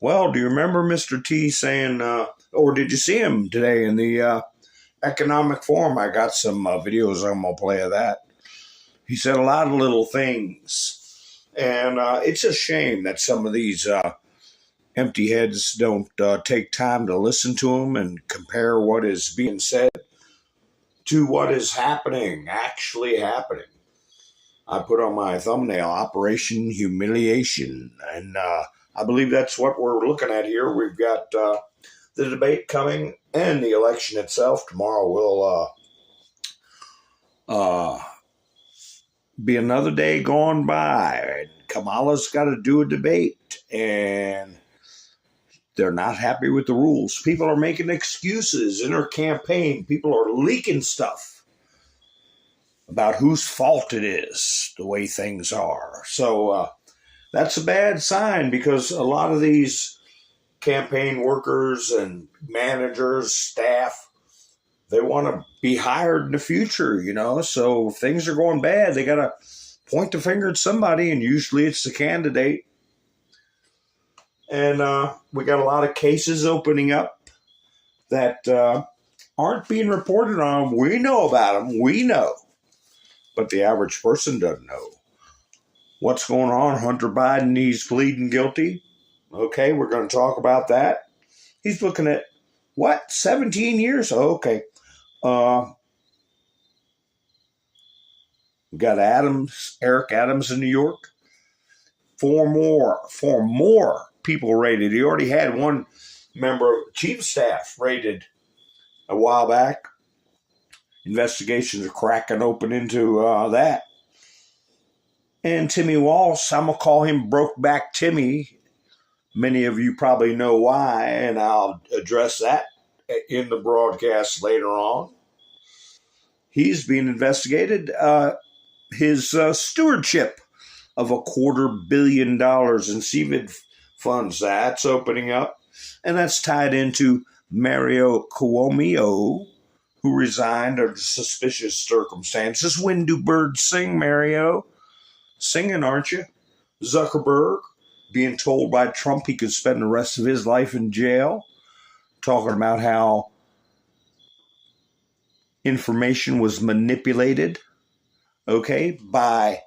Well, do you remember Mr. T saying, or did you see him today in the economic forum? I got some videos I'm going to play of that. He said a lot of little things. And it's a shame that some of these empty heads don't take time to listen to him and compare what is being said to what is actually happening. I put on my thumbnail, Operation Humiliation, and I believe that's what we're looking at here. We've got the debate coming and the election itself. Tomorrow will be another day gone by, and Kamala's got to do a debate, and they're not happy with the rules. People are making excuses in her campaign. People are leaking stuff about whose fault it is, the way things are. So that's a bad sign, because a lot of these campaign workers and managers, staff, they want to be hired in the future, So if things are going bad, they got to point the finger at somebody, and usually it's the candidate. And we got a lot of cases opening up that aren't being reported on. We know about them. We know. But the average person doesn't know. What's going on? Hunter Biden, he's pleading guilty. Okay, we're going to talk about that. He's looking at, 17 years? Okay. We got Eric Adams in New York. Four more people raided. He already had one member of chief of staff raided a while back. Investigations are cracking open into that. And Timmy Walsh, I'm going to call him Brokeback Timmy. Many of you probably know why, and I'll address that in the broadcast later on. He's being investigated. His stewardship of $250 million in CVID funds, that's opening up. And that's tied into Mario Cuomo, who resigned under suspicious circumstances. When do birds sing, Mario? Singing, aren't you? Zuckerberg, being told by Trump he could spend the rest of his life in jail, talking about how information was manipulated, by,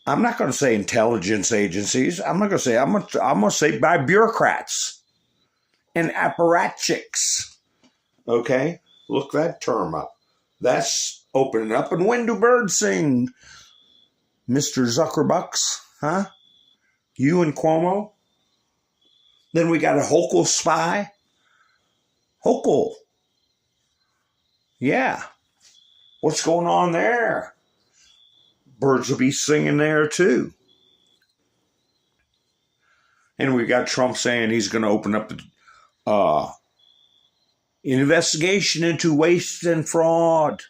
I'm not going to say intelligence agencies. I'm going to say by bureaucrats and apparatchiks. Okay? Look that term up. That's opening up. And when do birds sing, Mr. Zuckerbucks? Huh? You and Cuomo? Then we got a Hochul spy. Hochul. Yeah. What's going on there? Birds will be singing there too. And we got Trump saying he's going to open up an investigation into waste and fraud.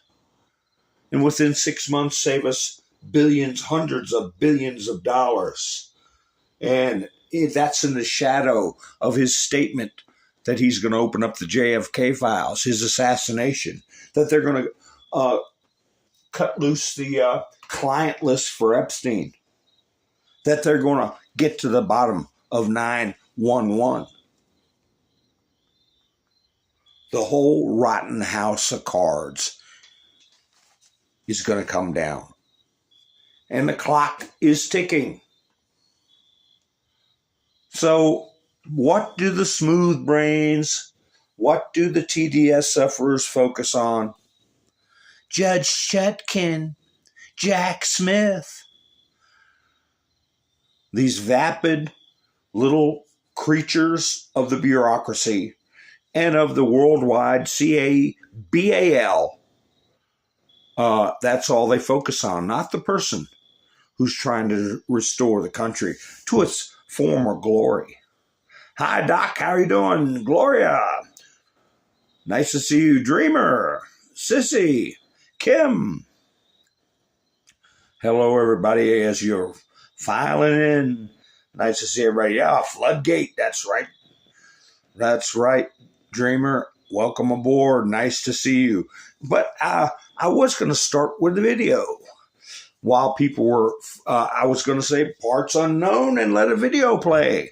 And within 6 months, save us billions, hundreds of billions of dollars. And that's in the shadow of his statement that he's going to open up the JFK files, his assassination, that they're going to cut loose the client list for Epstein, that they're going to get to the bottom of 911. The whole rotten house of cards is going to come down. And the clock is ticking. So what do the smooth brains, what do the TDS sufferers focus on? Judge Chutkin, Jack Smith. These vapid little creatures of the bureaucracy and of the worldwide CABAL. That's all they focus on, not the person who's trying to restore the country to its former glory. Hi, Doc. How are you doing? Gloria. Nice to see you. Dreamer. Sissy. Kim. Hello, everybody, as you're filing in. Nice to see everybody. Yeah, Floodgate. That's right. That's right, Dreamer. Welcome aboard. Nice to see you. But I was going to start with the video. While people were, I was going to say parts unknown and let a video play.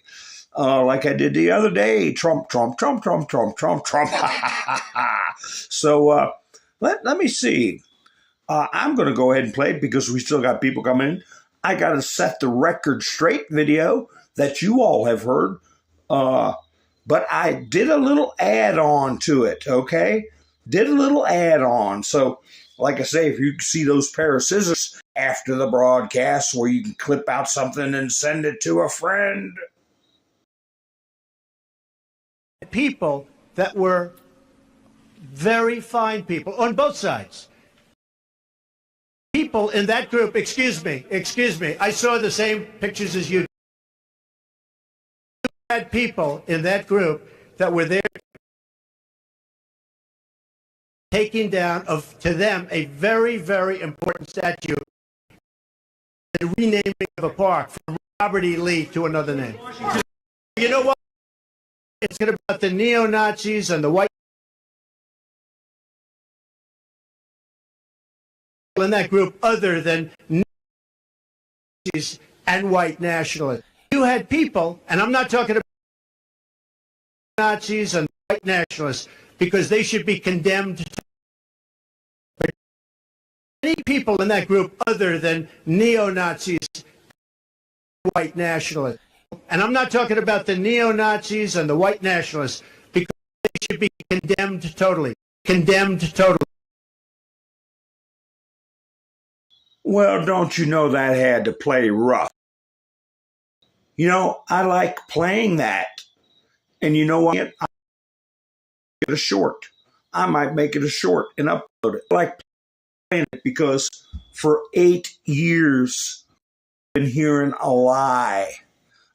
like I did the other day. Trump, Trump, Trump, Trump, Trump, Trump, Trump. So let me see. I'm going to go ahead and play it because we still got people coming in. I got to set the record straight video that you all have heard. But I did a little add-on to it, okay? Did a little add-on. So, like I say, if you see those pair of scissors after the broadcast where you can clip out something and send it to a friend. People that were very fine people on both sides. People in that group, excuse me, I saw the same pictures as you. You had people in that group that were there taking down, to them, a very, very important statue, the renaming of a park from Robert E. Lee to another name. You know what? It's about the neo-Nazis and the white in that group other than Nazis and white nationalists. You had people, and I'm not talking about Nazis and white nationalists because they should be condemned. But any people in that group other than neo-Nazis and white nationalists. And I'm not talking about the neo-Nazis and the white nationalists because they should be condemned totally. Condemned totally. Well, don't you know that had to play rough? You know, I like playing that. And you know what? I might make it a short. I might make it a short and upload it. I like playing it because for 8 years, I've been hearing a lie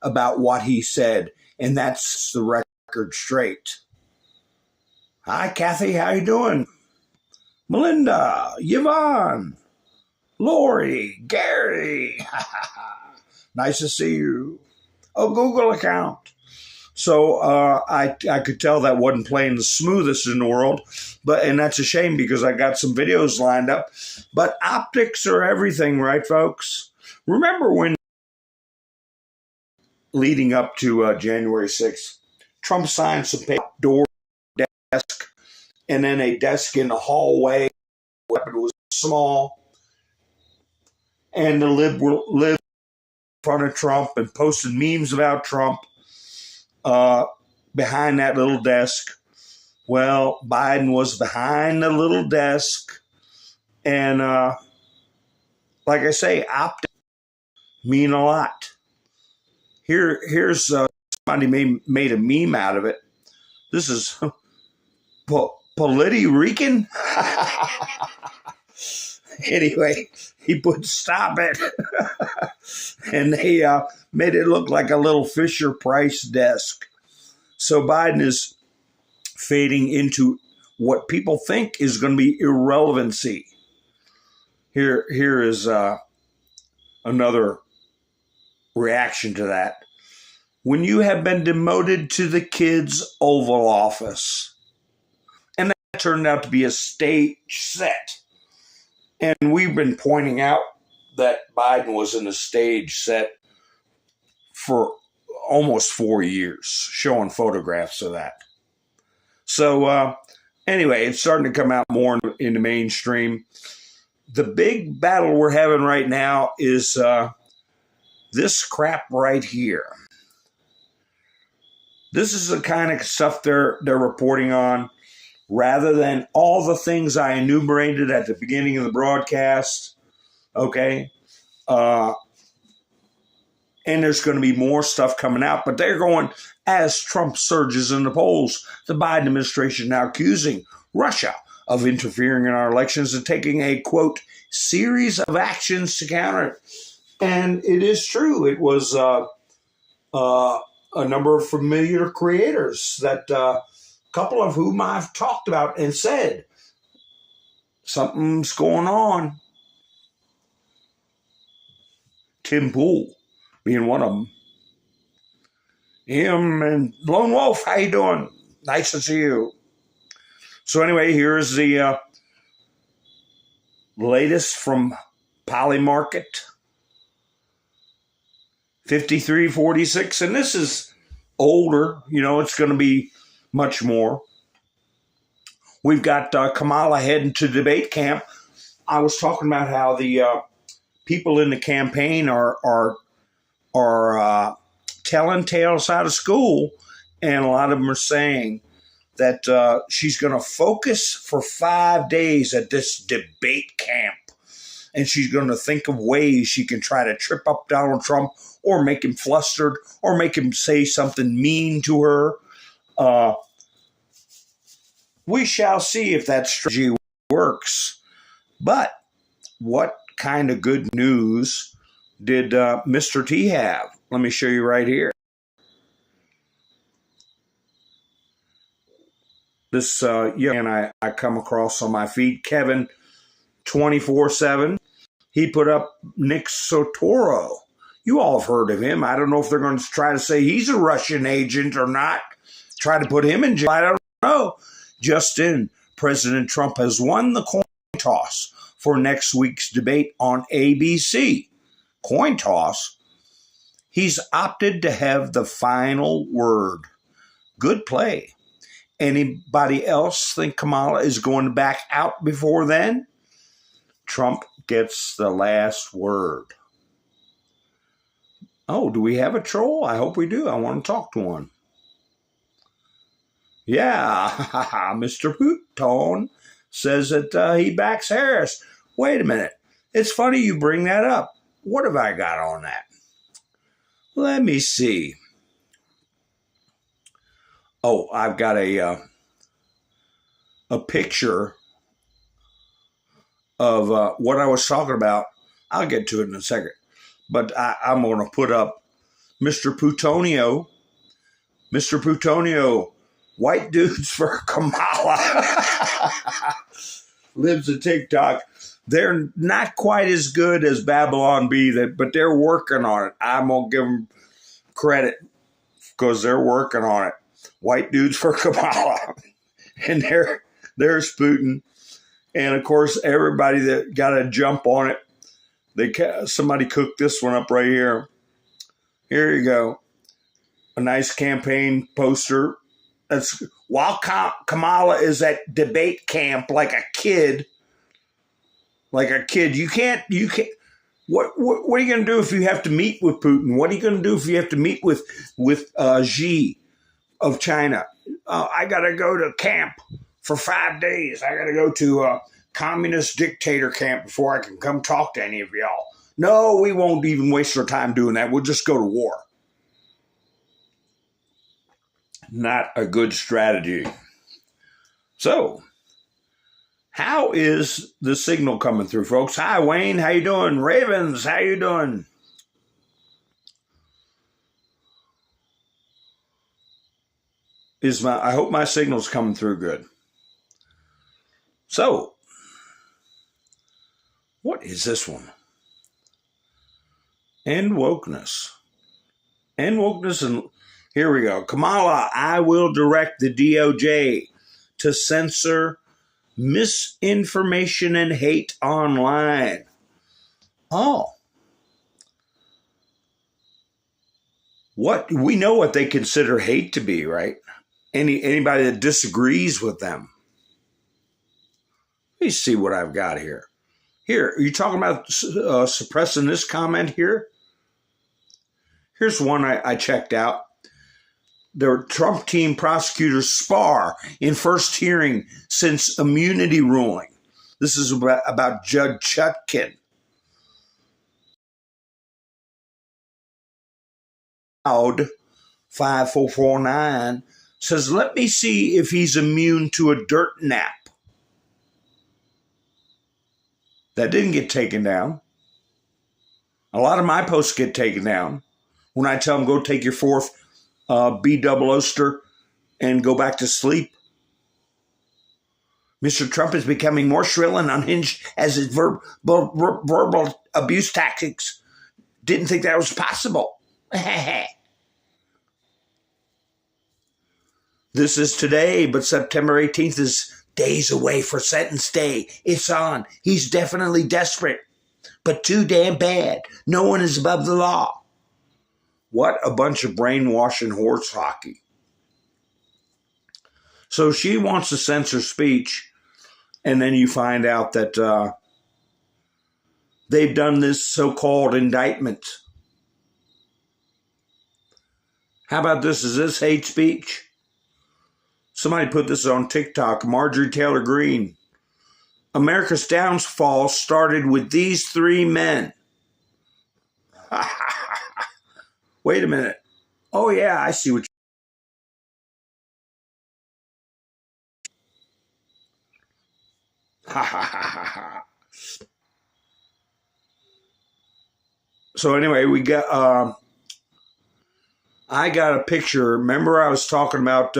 about what he said. And that's the record straight. Hi, Kathy. How you doing? Melinda, Yvonne, Lori, Gary. Nice to see you. A Google account. So I could tell that wasn't playing the smoothest in the world, and that's a shame because I got some videos lined up. But optics are everything, right, folks? Remember when, leading up to January 6th, Trump signed some paper, door, desk, and then a desk in the hallway. Weapon was small. And the lib in front of Trump and posted memes about Trump behind that little desk. Well, Biden was behind the little desk. And like I say, optics mean a lot. Here's somebody made a meme out of it. This is Politi Rican. Anyway, he put "stop it," and they made it look like a little Fisher-Price desk. So Biden is fading into what people think is going to be irrelevancy. Here is another reaction to that. When you have been demoted to the kids' Oval Office, and that turned out to be a stage set. And we've been pointing out that Biden was in a stage set for almost 4 years, showing photographs of that. So anyway, it's starting to come out more in the mainstream. The big battle we're having right now is this crap right here. This is the kind of stuff they're reporting on. Rather than all the things I enumerated at the beginning of the broadcast, okay? And there's going to be more stuff coming out, but they're going, as Trump surges in the polls, the Biden administration now accusing Russia of interfering in our elections and taking a, quote, series of actions to counter it. And it is true. It was a number of familiar creators that couple of whom I've talked about and said, something's going on. Tim Pool being one of them. Him and Lone Wolf, how you doing? Nice to see you. So anyway, here's the latest from Polymarket. 5346, and this is older. It's going to be much more. We've got Kamala heading to debate camp. I was talking about how the people in the campaign are telling tales out of school, and a lot of them are saying that she's going to focus for 5 days at this debate camp, and she's going to think of ways she can try to trip up Donald Trump or make him flustered or make him say something mean to her. We shall see if that strategy works. But what kind of good news did Mr. T have? Let me show you right here. This young man I come across on my feed, Kevin 24/7. He put up Nick Sotoro. You all have heard of him. I don't know if they're going to try to say he's a Russian agent or not. Try to put him in jail. I don't know. Just in, President Trump has won the coin toss for next week's debate on ABC. Coin toss? He's opted to have the final word. Good play. Anybody else think Kamala is going to back out before then? Trump gets the last word. Oh, do we have a troll? I hope we do. I want to talk to one. Yeah, Mr. Putin says that he backs Harris. Wait a minute. It's funny you bring that up. What have I got on that? Let me see. Oh, I've got a picture of what I was talking about. I'll get to it in a second. But I'm going to put up Mr. Plutonio. Mr. Plutonio, white dudes for Kamala. Lives a TikTok. They're not quite as good as Babylon Bee, but they're working on it. I'm going to give them credit because they're working on it. White dudes for Kamala. And there's Putin. And, of course, everybody that got to jump on it. Somebody cooked this one up right here. Here you go. A nice campaign poster. That's while Kamala is at debate camp like a kid. You can't. What are you going to do if you have to meet with Putin? What are you going to do if you have to meet with Xi of China? I got to go to camp for 5 days. I got to go to a communist dictator camp before I can come talk to any of y'all. No, we won't even waste our time doing that. We'll just go to war. Not a good strategy. So, how is the signal coming through, folks? Hi, Wayne. How you doing? Ravens, how you doing? I hope my signal's coming through good. So, what is this one? End wokeness. End wokeness, and here we go. Kamala, I will direct the DOJ to censor misinformation and hate online. Oh. We know what they consider hate to be, right? Anybody that disagrees with them. Let me see what I've got here. Here, are you talking about suppressing this comment here? Here's one I checked out. The Trump team prosecutors spar in first hearing since immunity ruling. This is about Judge Chutkin. 5449 says, let me see if he's immune to a dirt nap. That didn't get taken down. A lot of my posts get taken down when I tell them go take your fourth B-double Oster and go back to sleep. Mr. Trump is becoming more shrill and unhinged as his verbal abuse tactics. Didn't think that was possible. This is today, but September 18th is days away for sentence day. It's on. He's definitely desperate, but too damn bad. No one is above the law. What a bunch of brainwashing horse hockey. So she wants to censor speech, and then you find out that they've done this so-called indictment. How about this? Is this hate speech? Somebody put this on TikTok. Marjorie Taylor Greene. America's downfall started with these three men. Wait a minute. Oh, yeah, I see what you... So anyway, I got a picture. Remember I was talking about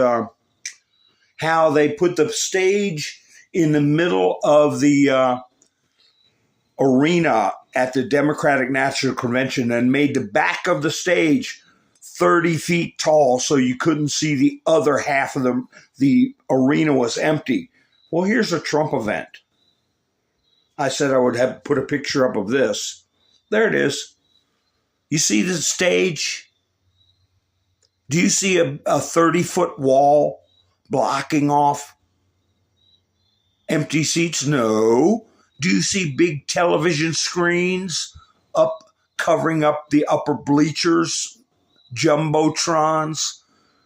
how they put the stage in the middle of the arena at the Democratic National Convention and made the back of the stage 30 feet tall so you couldn't see the other half of the arena was empty. Well, here's a Trump event. I said I would have put a picture up of this. There it is. You see the stage? Do you see a 30-foot wall blocking off empty seats? No. Do you see big television screens up covering up the upper bleachers? Jumbotrons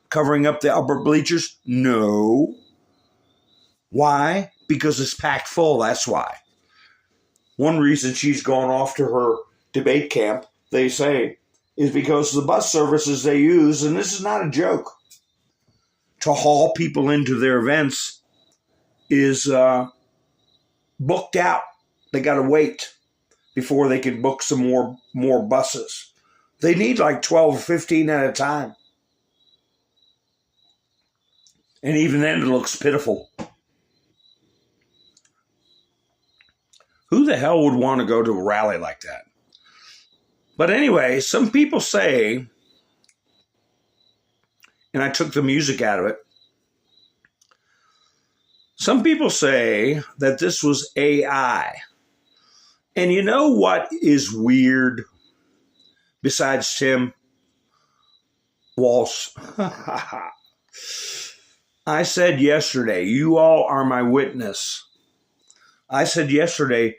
covering up the upper bleachers? No. Why? Because it's packed full, that's why. One reason she's gone off to her debate camp, they say, is because the bus services they use, and this is not a joke, to haul people into their events is booked out. They got to wait before they can book some more buses. They need like 12 or 15 at a time. And even then it looks pitiful. Who the hell would want to go to a rally like that? But anyway, some people say, and I took the music out of it, some people say that this was AI. And you know what is weird besides Tim Walsh? I said yesterday, you all are my witness. I said yesterday,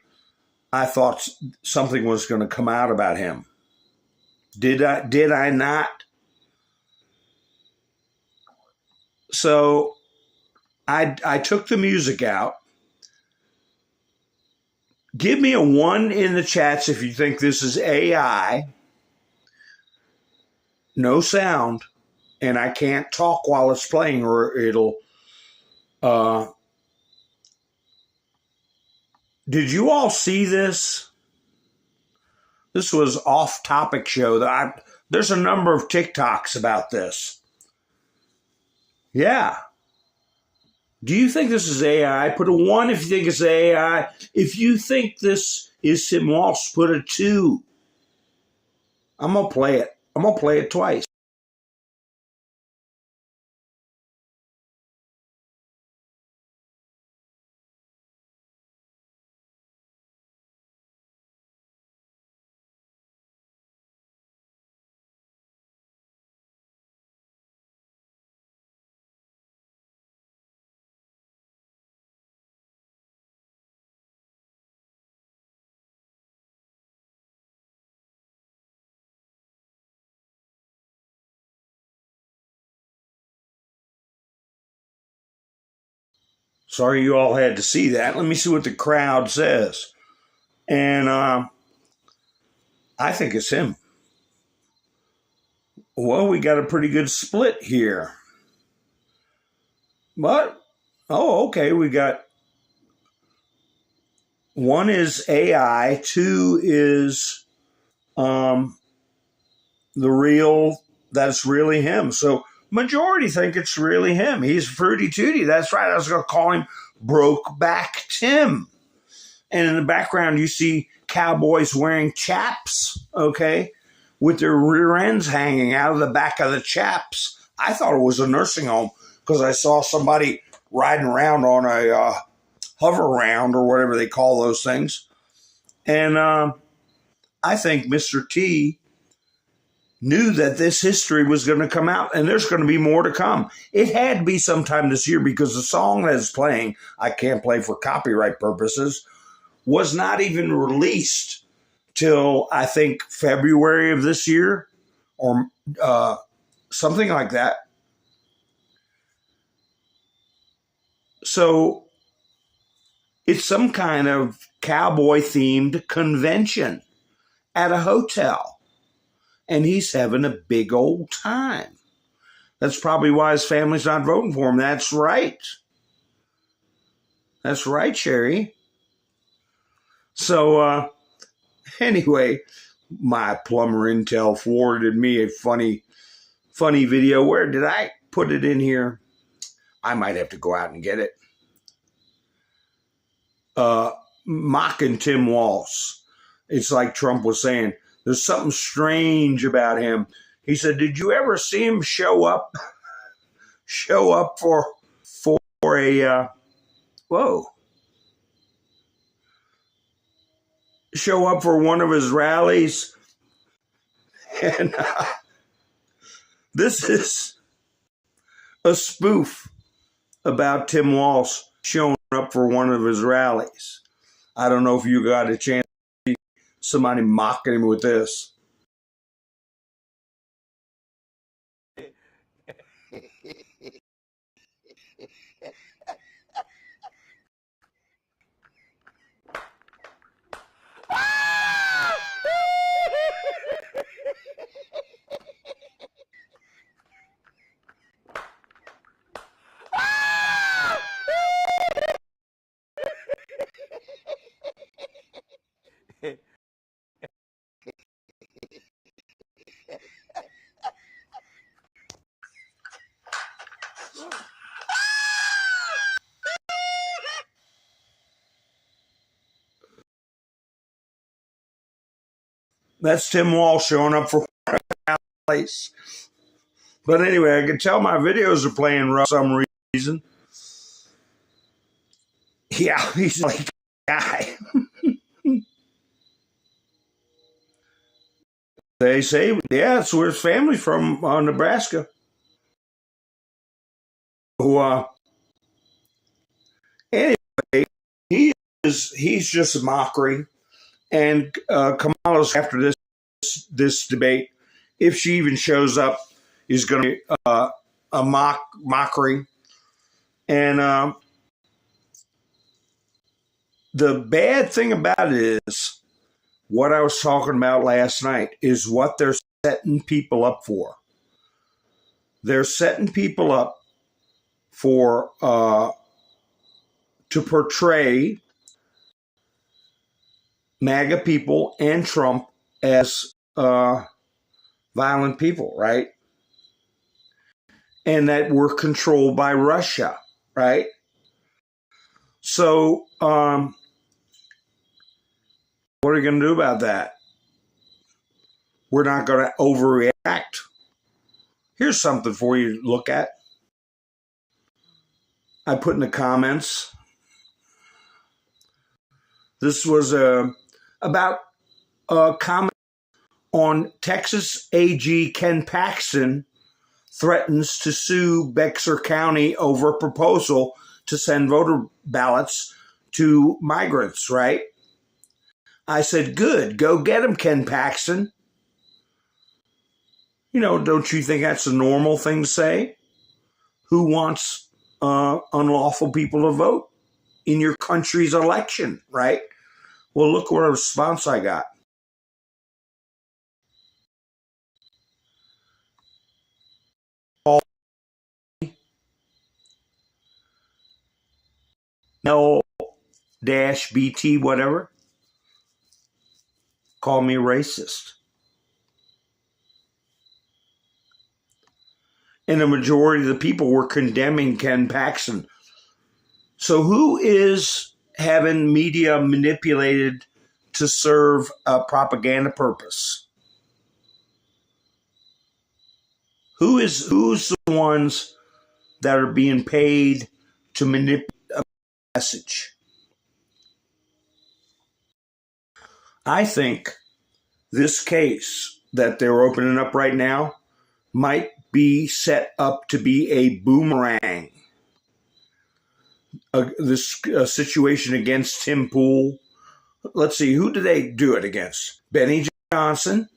I thought something was going to come out about him. Did I not? So I took the music out. Give me a 1 in the chats if you think this is AI. No sound. And I can't talk while it's playing or it'll... Did you all see this? This was off-topic show. There's a number of TikToks about this. Yeah. Do you think this is AI? Put a 1 if you think it's AI. If you think this is Tim Walsh, put a 2. I'm going to play it. I'm going to play it twice. Sorry you all had to see that. Let me see what the crowd says. And I think it's him. Well, we got a pretty good split here. But, okay, we got 1 is AI, 2 is the real, that's really him. So majority think it's really him. He's Fruity Tooty. That's right. I was going to call him Brokeback Tim. And in the background, you see cowboys wearing chaps, okay, with their rear ends hanging out of the back of the chaps. I thought it was a nursing home because I saw somebody riding around on a hover round or whatever they call those things. And I think Mr. T knew that this history was going to come out, and there's going to be more to come. It had to be sometime this year because the song that is playing, I can't play for copyright purposes, was not even released till I think February of this year or something like that. So it's some kind of cowboy themed convention at a hotel. And he's having a big old time. That's probably why his family's not voting for him. That's right. That's right, Sherry. So anyway, my plumber Intel forwarded me a funny video. Where did I put it in here? I might have to go out and get it. Mocking Tim Walz. It's like Trump was saying, there's something strange about him. He said, did you ever see him show up for a, show up for one of his rallies? And this is a spoof about Tim Walz showing up for one of his rallies. I don't know if you got a chance to see somebody mocking him with this. That's Tim Walz showing up for a place. But anyway, I can tell my videos are playing rough for some reason. Yeah, he's like a guy. They say, yeah, that's where his family's from, Nebraska. Who, anyway, he's just a mockery. And Kamala's, after this debate, if she even shows up, is going to be a mockery. And the bad thing about it is what I was talking about last night is what they're setting people up for. They're setting people up for to portray MAGA people and Trump as violent people, right? And that we're controlled by Russia, right? So what are you going to do about that? We're not going to overreact. Here's something for you to look at. I put in the comments. This was about a comment on Texas AG Ken Paxton threatens to sue Bexar County over a proposal to send voter ballots to migrants, right? I said, good, go get him, Ken Paxton. You know, don't you think that's a normal thing to say? Who wants unlawful people to vote in your country's election, right? Well, look what a response I got. L-BT, whatever, call me racist. And the majority of the people were condemning Ken Paxton. So who is having media manipulated to serve a propaganda purpose? Who's the ones that are being paid to manipulate a message? I think this case that they're opening up right now might be set up to be a boomerang. This situation against Tim Pool. Let's see, who did they do it against? Benny Johnson.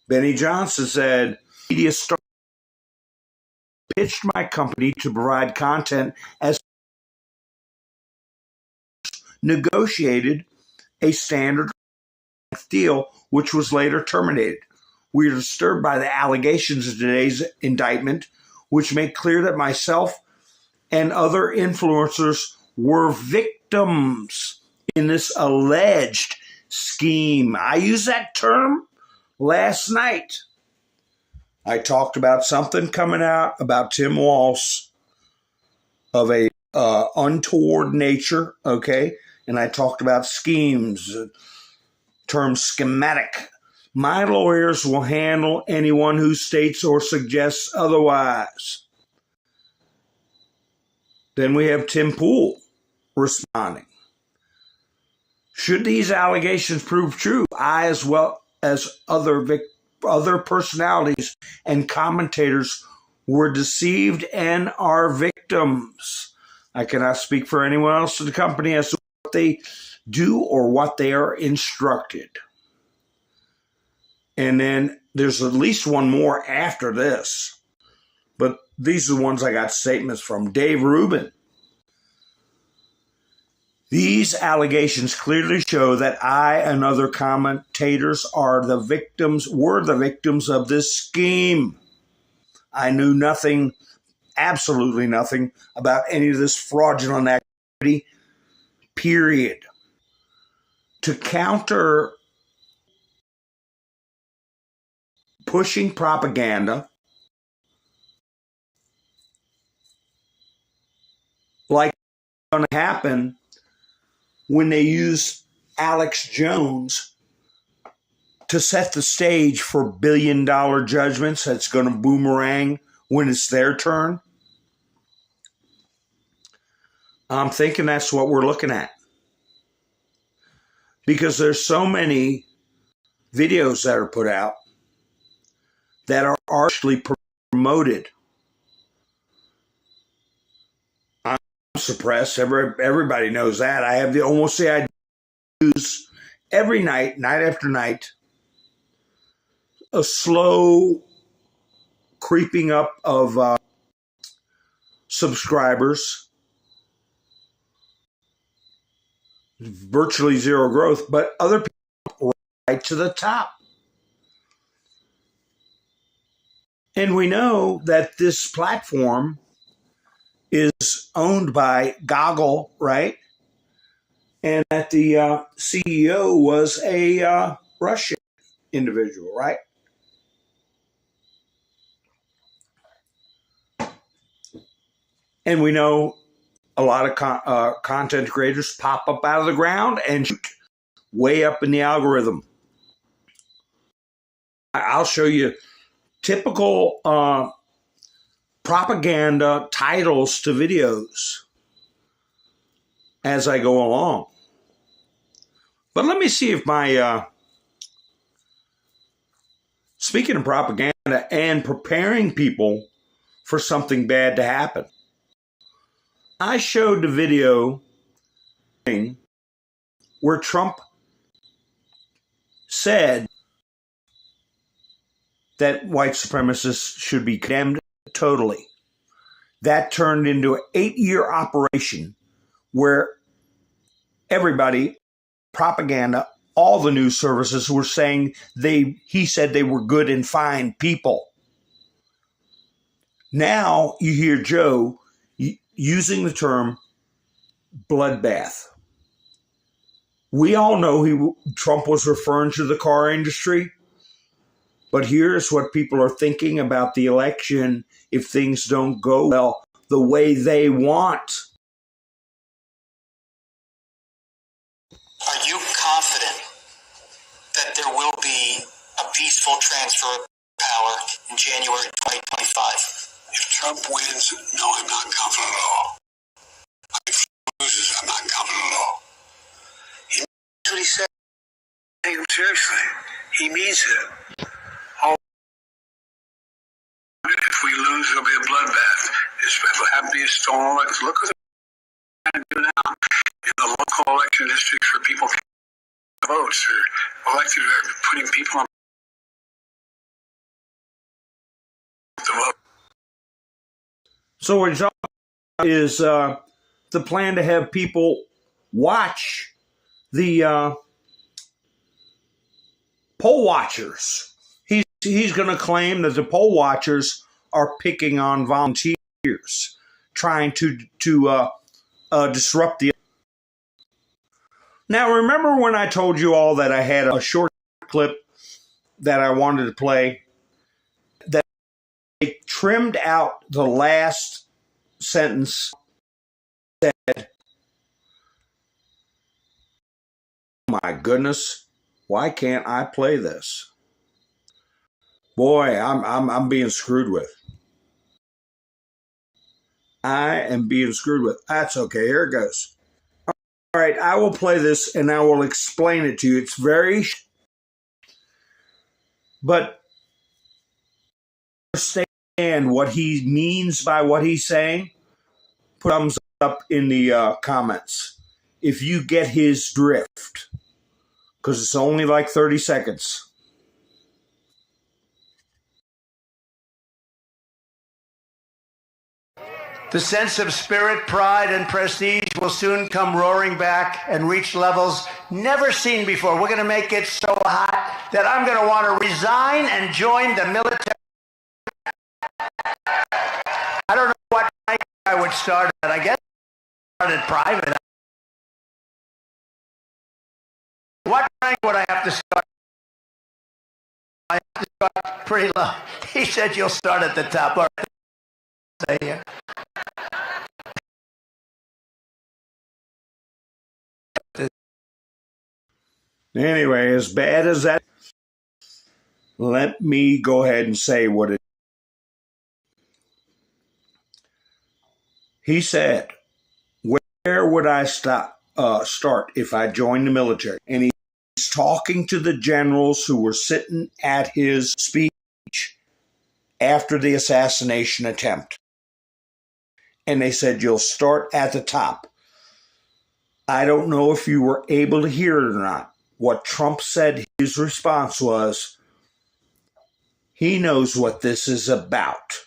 Benny Johnson said, media star pitched my company to provide content as negotiated a standard deal, which was later terminated. We are disturbed by the allegations of today's indictment, which make clear that myself and other influencers were victims in this alleged scheme. I used that term last night. I talked about something coming out about Tim Walsh of a untoward nature, okay? And I talked about schemes, term schematic. My lawyers will handle anyone who states or suggests otherwise. Then we have Tim Pool responding. Should these allegations prove true, I, as well as other personalities and commentators, were deceived and are victims. I cannot speak for anyone else in the company as to what they do or what they are instructed. And then there's at least one more after this. But these are the ones I got statements from. Dave Rubin. These allegations clearly show that I and other commentators were the victims of this scheme. I knew nothing, absolutely nothing, about any of this fraudulent activity, period. To counter pushing propaganda like going to happen when they use Alex Jones to set the stage for billion-dollar judgments that's going to boomerang when it's their turn. I'm thinking that's what we're looking at. Because there's so many videos that are put out that are artificially promoted. I'm suppressed. Everybody knows that. I have almost the idea use every night, night after night, a slow creeping up of subscribers, virtually zero growth, but other people right to the top. And we know that this platform is owned by Goggle, right? And that the CEO was a Russian individual, right? And we know a lot of content creators pop up out of the ground and shoot way up in the algorithm. I'll show you typical propaganda titles to videos as I go along. But let me see if my, speaking of propaganda and preparing people for something bad to happen, I showed the video where Trump said that white supremacists should be condemned totally. That turned into an 8-year operation where everybody, propaganda, all the news services were saying he said they were good and fine people. Now you hear Joe using the term bloodbath. We all know Trump was referring to the car industry, but here's what people are thinking about the election if things don't go well the way they want. Are you confident that there will be a peaceful transfer of power in January 2025? If Trump wins, no, I'm not confident at all. If he loses, I'm not confident at all. That's what he said. Take him seriously. He means it. Oh, if we lose, it'll be a bloodbath. It'll have to be a stolen election. Look what they're trying to do now in the local election districts where people can't vote. They're elected, they're putting people on the vote. So what it's is the plan to have people watch the poll watchers. He's going to claim that the poll watchers are picking on volunteers, trying to disrupt the. Now, remember when I told you all that I had a short clip that I wanted to play? That they trimmed out the last sentence. Said, "Oh my goodness, why can't I play this?" Boy, I'm being screwed with. I am being screwed with. That's okay. Here it goes. All right, I will play this and I will explain it to you. It's very, but understand what he means by what he's saying. Put thumbs up in the comments if you get his drift, because it's only like 30 seconds. The sense of spirit, pride, and prestige will soon come roaring back and reach levels never seen before. We're going to make it so hot that I'm going to want to resign and join the military. I don't know what rank I would start at. I guess I started private. What rank would I have to start? I have to start pretty low. He said you'll start at the top. All right. Here. Anyway, as bad as that, let me go ahead and say what it. He said, "Where would I start if I joined the military?" And he's talking to the generals who were sitting at his speech after the assassination attempt. And they said, "You'll start at the top." I don't know if you were able to hear it or not. What Trump said, his response was, he knows what this is about.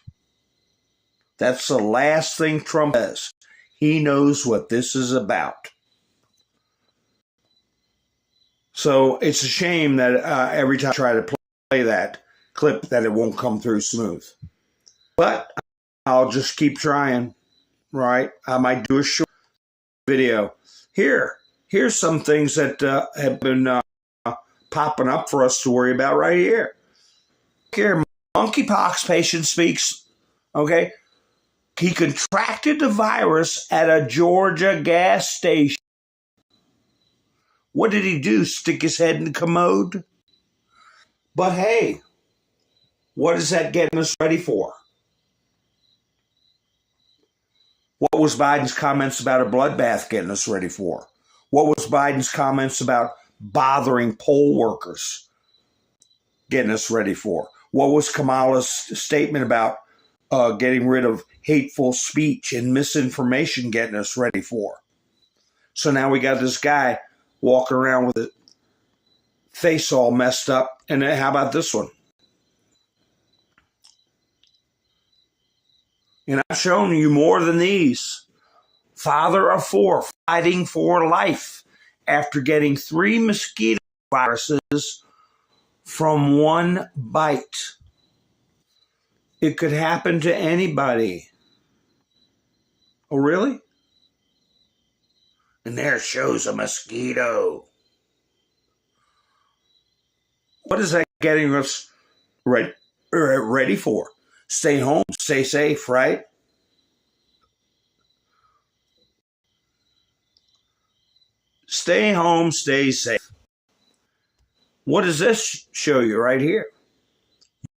That's the last thing Trump says. He knows what this is about. So it's a shame that every time I try to play that clip that it won't come through smooth. But I'll just keep trying, right? I might do a short video. Here's some things that have been popping up for us to worry about right here. Here, monkeypox patient speaks, okay? He contracted the virus at a Georgia gas station. What did he do? Stick his head in the commode? But hey, what is that getting us ready for? What was Biden's comments about a bloodbath getting us ready for? What was Biden's comments about bothering poll workers getting us ready for? What was Kamala's statement about getting rid of hateful speech and misinformation getting us ready for? So now we got this guy walking around with his face all messed up. And then how about this one? And I've shown you more than these. Father of 4 fighting for life after getting 3 mosquito viruses from one bite. It could happen to anybody. Oh, really? And there shows a mosquito. What is that getting us ready for? Stay home, stay safe, right? Stay home, stay safe. What does this show you right here?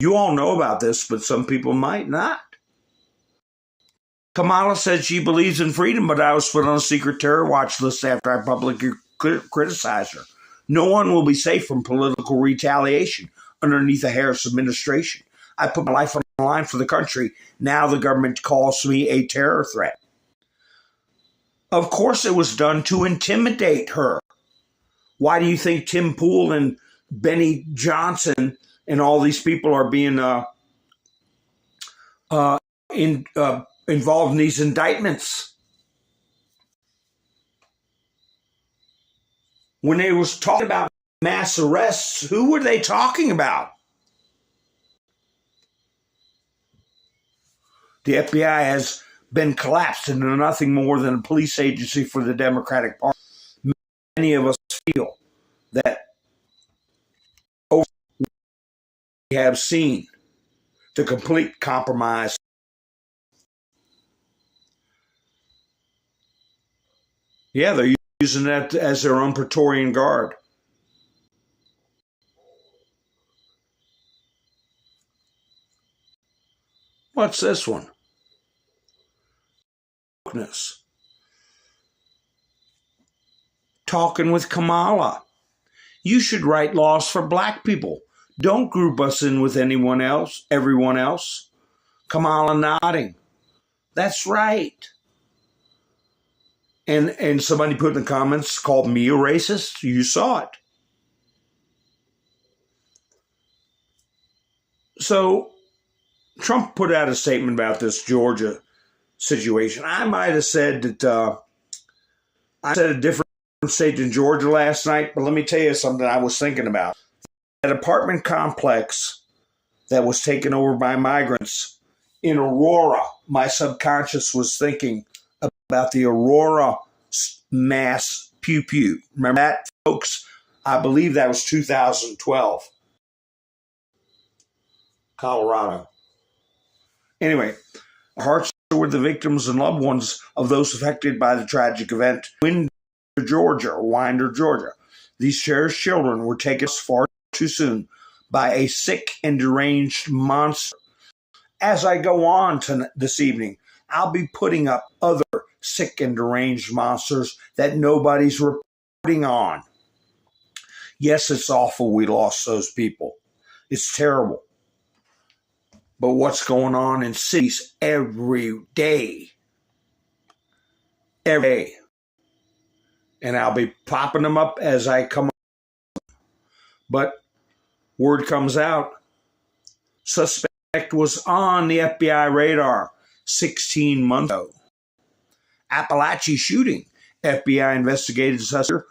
You all know about this, but some people might not. Kamala said she believes in freedom, but I was put on a secret terror watch list after I publicly criticized her. No one will be safe from political retaliation underneath the Harris administration. I put my life on the line for the country. Now the government calls me a terror threat. Of course it was done to intimidate her. Why do you think Tim Pool and Benny Johnson and all these people are being involved in these indictments? When they was talking about mass arrests, who were they talking about? The FBI has been collapsed into nothing more than a police agency for the Democratic Party. Many of us feel that we have seen the complete compromise. Yeah, they're using that as their own Praetorian Guard. What's this one? Talking with Kamala. You should write laws for black people. Don't group us in with everyone else. Kamala nodding. That's right. And somebody put in the comments, called me a racist. You saw it. So Trump put out a statement about this Georgia situation. I might have said that I said a different state in Georgia last night, but let me tell you something I was thinking about. That apartment complex that was taken over by migrants in Aurora, my subconscious was thinking about the Aurora mass pew-pew. Remember that, folks? I believe that was 2012. Colorado. Anyway, our hearts are with the victims and loved ones of those affected by the tragic event. Winder, Georgia. These cherished children were taken far too soon by a sick and deranged monster. As I go on this evening, I'll be putting up other sick and deranged monsters that nobody's reporting on. Yes, it's awful we lost those people. It's terrible. But what's going on in cities every day? Every day. And I'll be popping them up as I come up. But word comes out, suspect was on the FBI radar 16 months ago. Appalachia shooting. FBI investigated suspect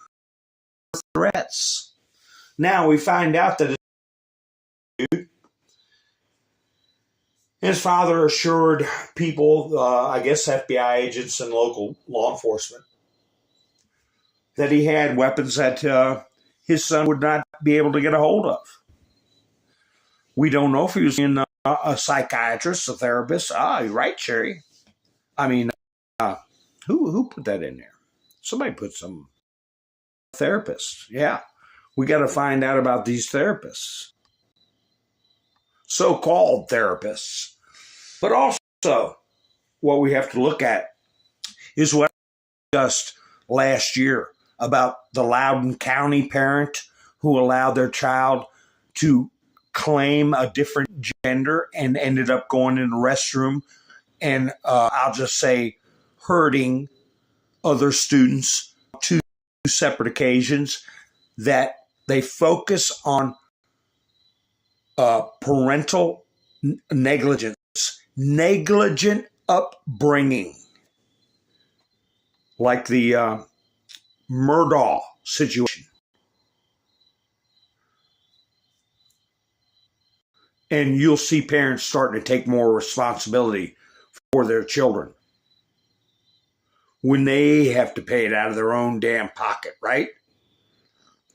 threats. Now we find out that his father assured people, I guess FBI agents and local law enforcement, that he had weapons that his son would not be able to get a hold of. We don't know if he was in a psychiatrist, a therapist. You're right, Sherry. I mean, who put that in there? Somebody put some therapists. Yeah, we got to find out about these therapists. So-called therapists. But also, what we have to look at is what I discussed last year about the Loudoun County parent who allowed their child to claim a different gender and ended up going in the restroom and I'll just say hurting other students two separate occasions, that they focus on parental negligence, negligent upbringing, like the Murdaugh situation. And you'll see parents starting to take more responsibility for their children when they have to pay it out of their own damn pocket, right?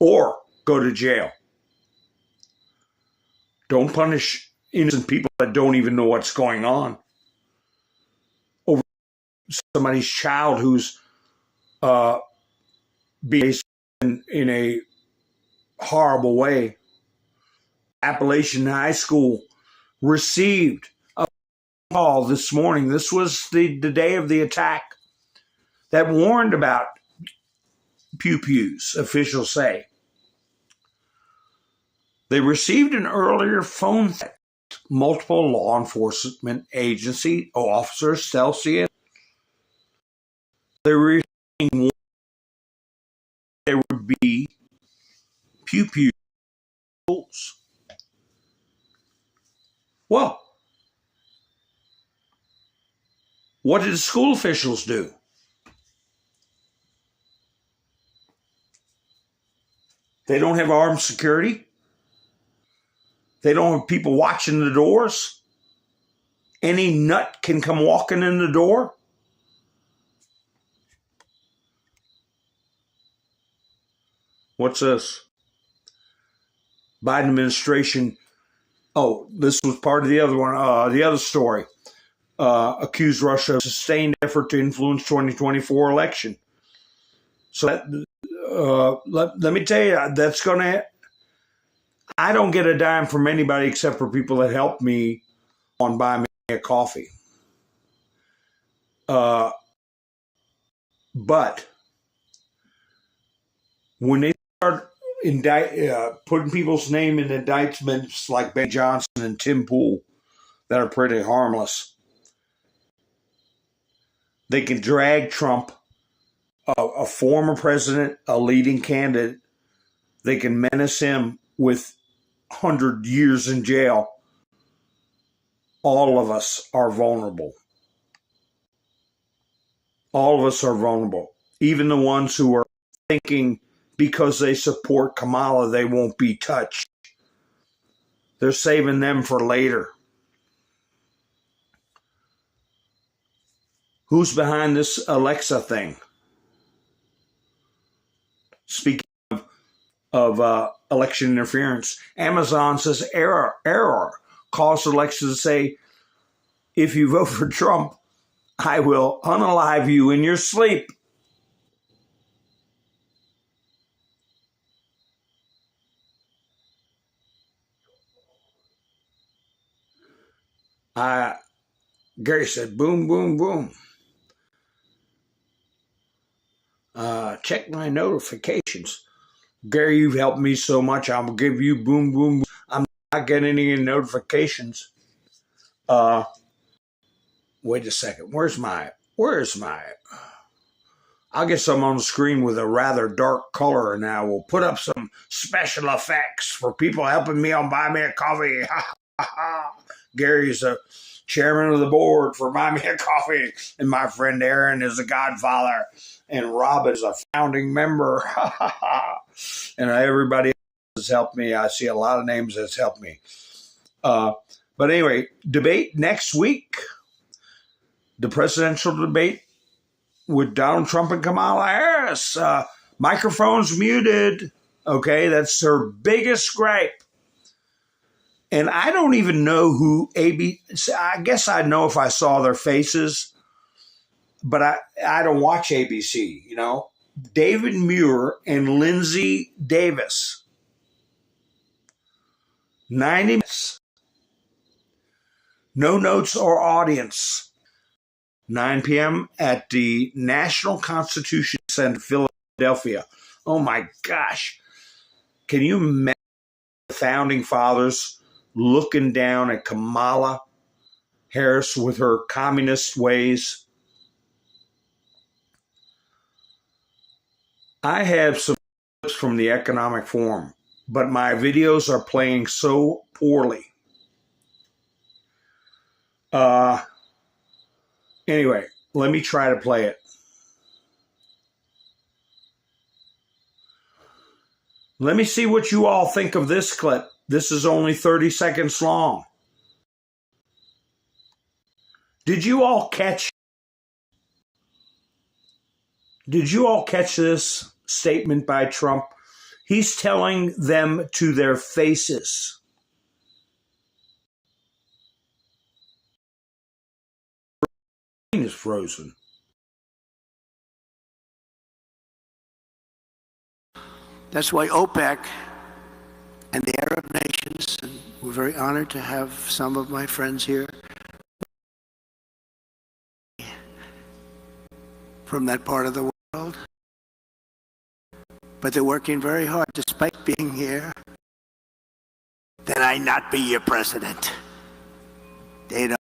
Or go to jail. Don't punish innocent people that don't even know what's going on over somebody's child who's being raised in a horrible way. Appalachian High School received a call this morning. This was the day of the attack that warned about pew-pews, officials say. They received an earlier phone threat. Multiple law enforcement agency officers, Celsius, they were saying there would be pew-pew schools. Well, what did the school officials do? They don't have armed security. They don't have people watching the doors. Any nut can come walking in the door. What's this? Biden administration. Oh, this was part of the other one. The other story. Accused Russia of sustained effort to influence 2024 election. So let me tell you, that's going to... I don't get a dime from anybody except for people that help me on Buy Me a Coffee. But when they start putting people's name in indictments like Ben Johnson and Tim Pool that are pretty harmless, they can drag Trump, a former president, a leading candidate. They can menace him with 100 years in jail. All of us are vulnerable. All of us are vulnerable. Even the ones who are thinking because they support Kamala, they won't be touched. They're saving them for later. Who's behind this Alexa thing? Speaking of election interference, Amazon says error caused Alexa to say, if you vote for Trump, I will unalive you in your sleep. Gary said, boom, boom, boom. Check my notifications. Gary, you've helped me so much. I'll give you boom, boom. I'm not getting any notifications. Wait a second. Where's my... I'll get some on the screen with a rather dark color, and I will put up some special effects for people helping me on Buy Me a Coffee. Gary's a chairman of the board for Buy Me a Coffee, and my friend Aaron is a godfather, and Rob is a founding member. And everybody has helped me. I see a lot of names that's helped me. But anyway, debate next week. The presidential debate with Donald Trump and Kamala Harris. Microphones muted. Okay, that's her biggest gripe. And I don't even know who I guess I'd know if I saw their faces, but I don't watch ABC, you know. David Muir and Lindsay Davis. 90 minutes. No notes or audience. 9 p.m. at the National Constitution Center, Philadelphia. Oh my gosh. Can you imagine the founding fathers looking down at Kamala Harris with her communist ways? I have some clips from the Economic Forum, but my videos are playing so poorly. Anyway, let me try to play it. Let me see what you all think of this clip. This is only 30 seconds long. Did you all catch this statement by Trump? He's telling them to their faces. The screen is frozen. That's why OPEC and the Arab nations, and we're very honored to have some of my friends here from that part of the world, but they're working very hard despite being here Can I not be your president? They don't.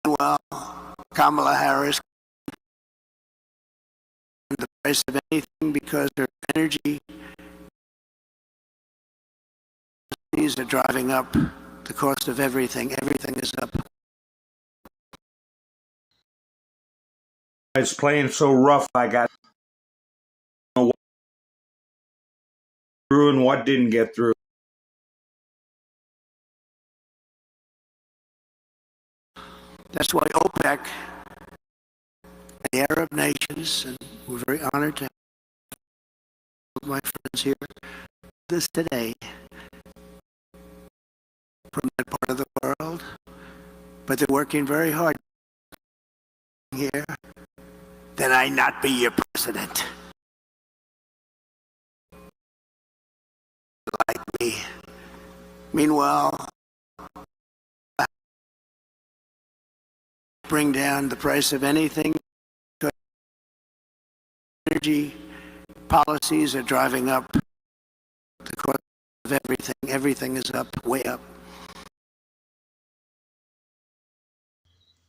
Well, Kamala Harris the price of anything because her energy are driving up the cost of everything. Everything is up. It's playing so rough. I got what through and what didn't get through. That's why OPEC and the Arab nations, and we're very honored to have my friends here this today from that part of the world, but they're working very hard here. Then I not be your president. Like me. Meanwhile, bring down the price of anything. Energy policies are driving up the cost of everything. Everything is up, way up.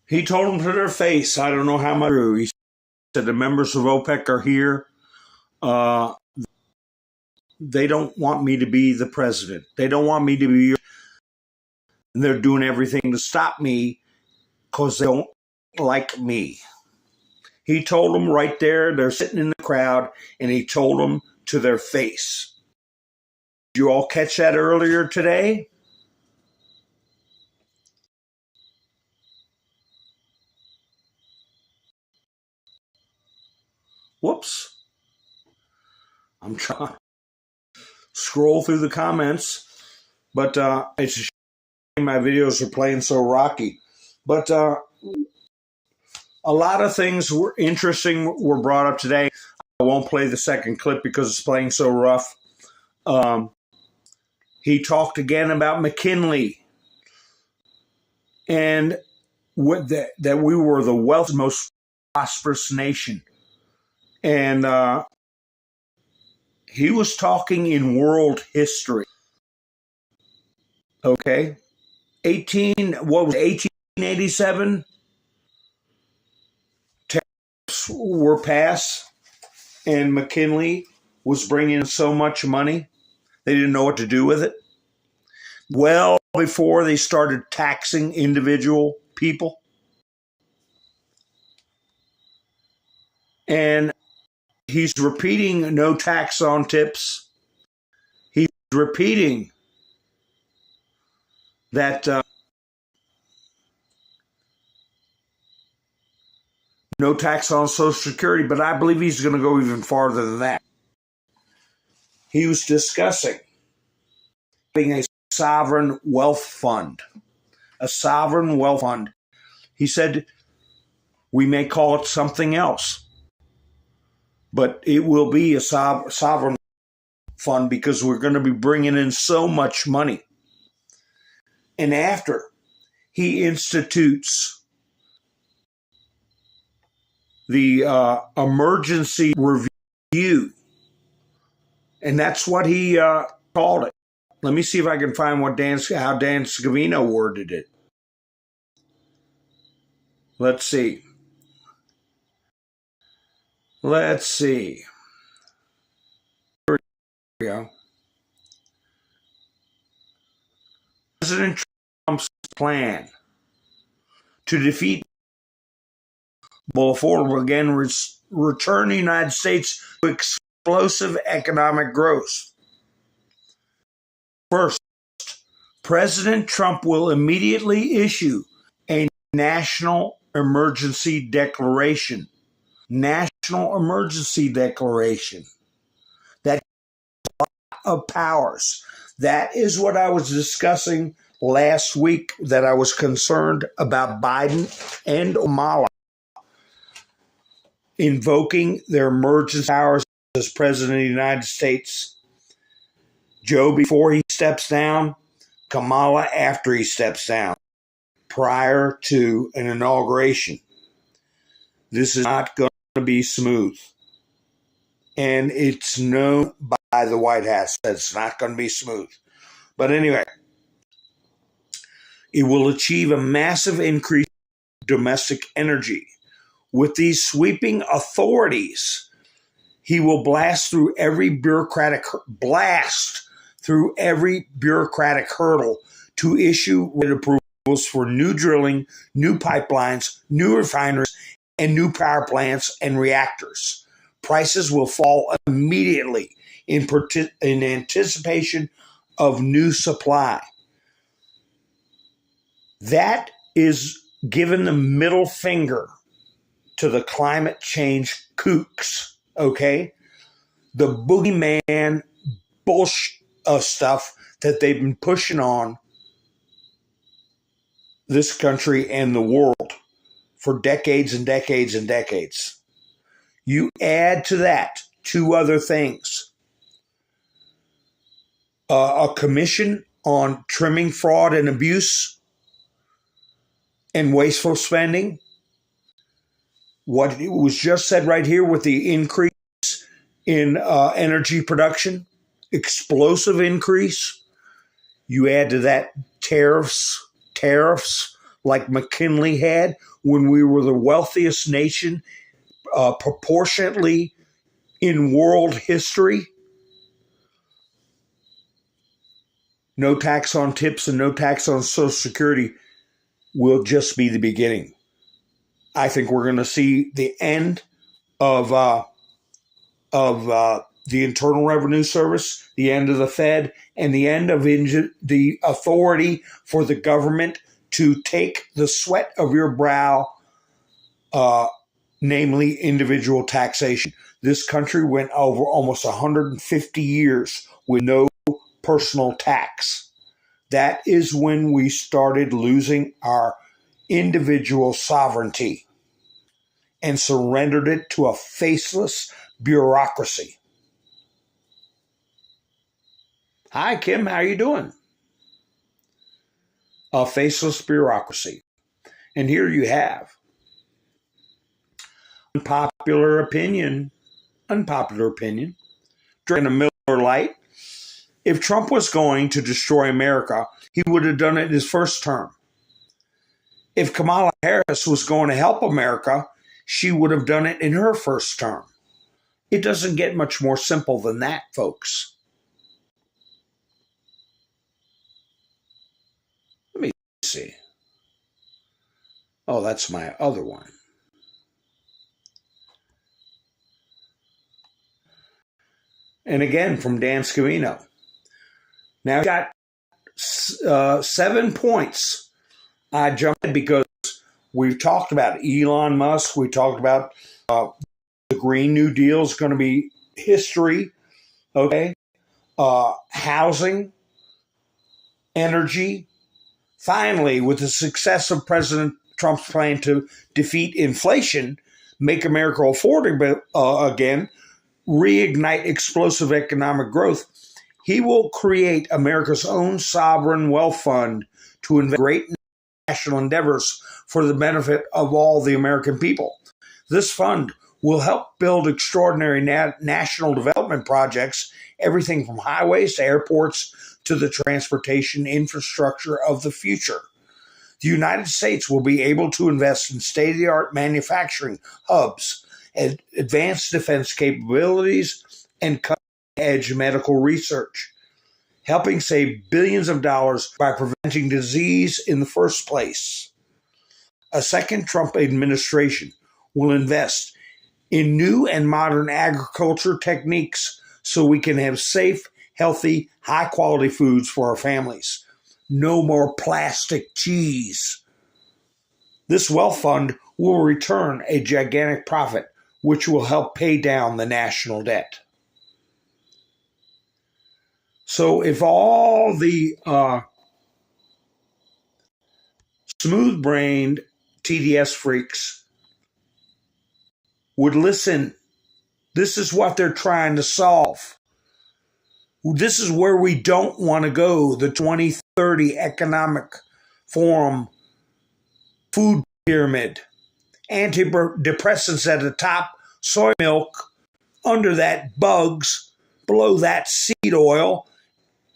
He told them to their face, I don't know how much true. He said the members of OPEC are here. They don't want me to be the president. They don't want me to be and they're doing everything to stop me because they don't like me. He told them right there, they're sitting in the crowd, and he told them to their face. Did you all catch that earlier today? Whoops. I'm trying to scroll through the comments, but it's a shame my videos are playing so rocky. But a lot of things were interesting were brought up today. I won't play the second clip because it's playing so rough. He talked again about McKinley and that we were the wealthiest, most prosperous nation. And he was talking in world history. Okay. 1887? Tariffs were passed, and McKinley was bringing in so much money, they didn't know what to do with it. Well before they started taxing individual people. And he's repeating no tax on tips. He's repeating that no tax on Social Security, but I believe he's going to go even farther than that. He was discussing having a sovereign wealth fund. A sovereign wealth fund. He said, we may call it something else, but it will be a sovereign fund because we're going to be bringing in so much money. And after he institutes the emergency review, and that's what he called it. Let me see if I can find how Dan Scavino worded it. Let's see. Here we go. President Trump's plan to defeat will affordable again return the United States to explosive economic growth. First, President Trump will immediately issue a national emergency declaration. National emergency declaration. That of powers. That is what I was discussing last week, that I was concerned about Biden and Kamala invoking their emergency powers as President of the United States. Joe before he steps down, Kamala after he steps down, prior to an inauguration. This is not going to be smooth. And it's known by inside the White House said it's not going to be smooth. But anyway, it will achieve a massive increase in domestic energy. With these sweeping authorities, he will blast through every bureaucratic hurdle to issue approvals for new drilling, new pipelines, new refineries, and new power plants and reactors. Prices will fall immediately in anticipation of new supply. That is giving the middle finger to the climate change kooks, okay? The boogeyman bullshit stuff that they've been pushing on this country and the world for decades and decades and decades. You add to that two other things. A commission on trimming fraud and abuse and wasteful spending. What it was just said right here with the increase in energy production, explosive increase. You add to that tariffs like McKinley had when we were the wealthiest nation proportionately in world history. No tax on tips and no tax on Social Security will just be the beginning. I think we're going to see the end of the Internal Revenue Service, the end of the Fed, and the end of the authority for the government to take the sweat of your brow, namely individual taxation. This country went over almost 150 years with no personal tax. That is when we started losing our individual sovereignty and surrendered it to a faceless bureaucracy. Hi, Kim. How you doing? A faceless bureaucracy. And here you have unpopular opinion. During a Miller Lite. If Trump was going to destroy America, he would have done it in his first term. If Kamala Harris was going to help America, she would have done it in her first term. It doesn't get much more simple than that, folks. Let me see. Oh, that's my other one. And again, from Dan Scavino. Now, I got 7 points. I jumped in because we've talked about Elon Musk. We talked about the Green New Deal is going to be history. Okay. Housing, energy. Finally, with the success of President Trump's plan to defeat inflation, make America affordable again, reignite explosive economic growth, he will create America's own sovereign wealth fund to invest in great national endeavors for the benefit of all the American people. This fund will help build extraordinary national development projects, everything from highways to airports to the transportation infrastructure of the future. The United States will be able to invest in state-of-the-art manufacturing hubs, advanced defense capabilities, and cutting-edge medical research, helping save billions of dollars by preventing disease in the first place. A second Trump administration will invest in new and modern agriculture techniques so we can have safe, healthy, high-quality foods for our families. No more plastic cheese. This wealth fund will return a gigantic profit, which will help pay down the national debt. So if all the smooth-brained TDS freaks would listen, this is what they're trying to solve. This is where we don't want to go, the 2030 Economic Forum food pyramid. Antidepressants at the top, soy milk, under that bugs, below that seed oil,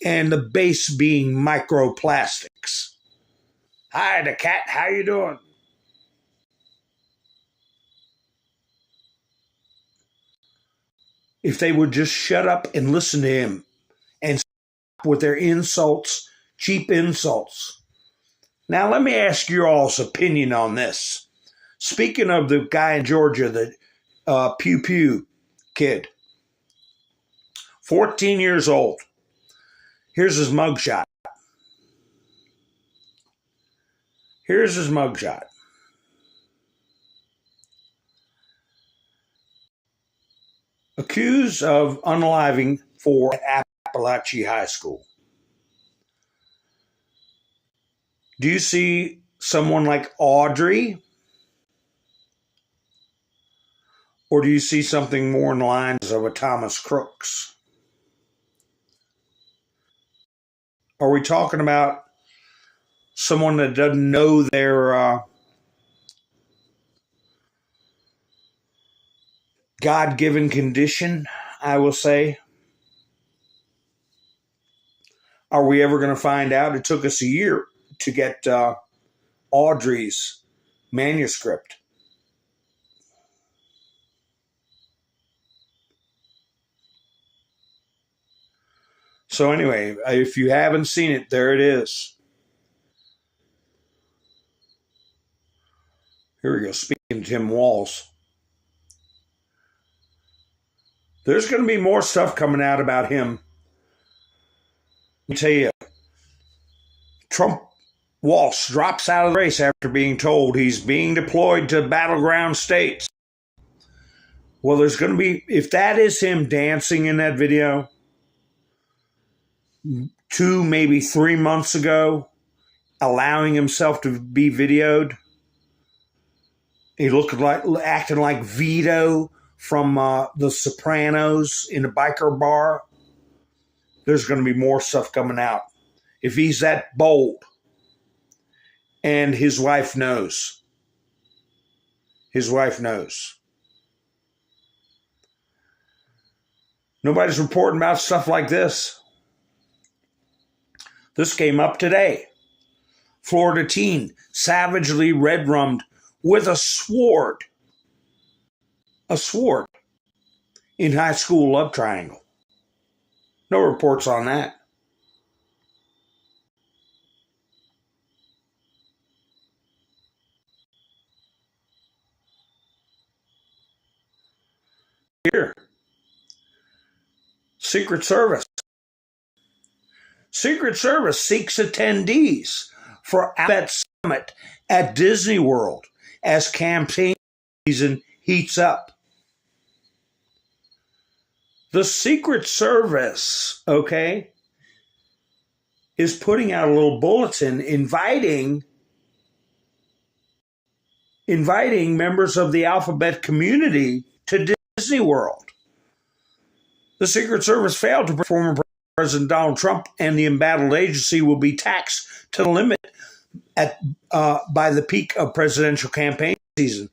and the base being microplastics. Hi, the cat. How you doing? If they would just shut up and listen to him and stop with their insults, cheap insults. Now, let me ask your all's opinion on this. Speaking of the guy in Georgia, the Pew Pew kid, 14 years old. Here's his mugshot. Here's his mugshot. Accused of unaliving four at Appalachian High School. Do you see someone like Audrey? Or do you see something more in the lines of a Thomas Crooks? Are we talking about someone that doesn't know their God-given condition, I will say? Are we ever going to find out? It took us a year to get Audrey's manuscript. So anyway, if you haven't seen it, there it is. Here we go, speaking to Tim Walz. There's going to be more stuff coming out about him. Let me tell you, Trump Walz drops out of the race after being told he's being deployed to battleground states. Well, there's going to be, if that is him dancing in that video 2, maybe 3 months ago, allowing himself to be videoed, he looked like acting like Vito from The Sopranos in a biker bar. There's going to be more stuff coming out. If he's that bold, and his wife knows. His wife knows. Nobody's reporting about stuff like this. This came up today. Florida teen savagely red-rummed with a sword. A sword in high school love triangle. No reports on that. Here. Secret Service. Secret Service seeks attendees for Alphabet Summit at Disney World as campaign season heats up. The Secret Service, okay, is putting out a little bulletin inviting members of the Alphabet community to Disney World. The Secret Service failed to perform. President Donald Trump and the embattled agency will be taxed to the limit by the peak of presidential campaign season,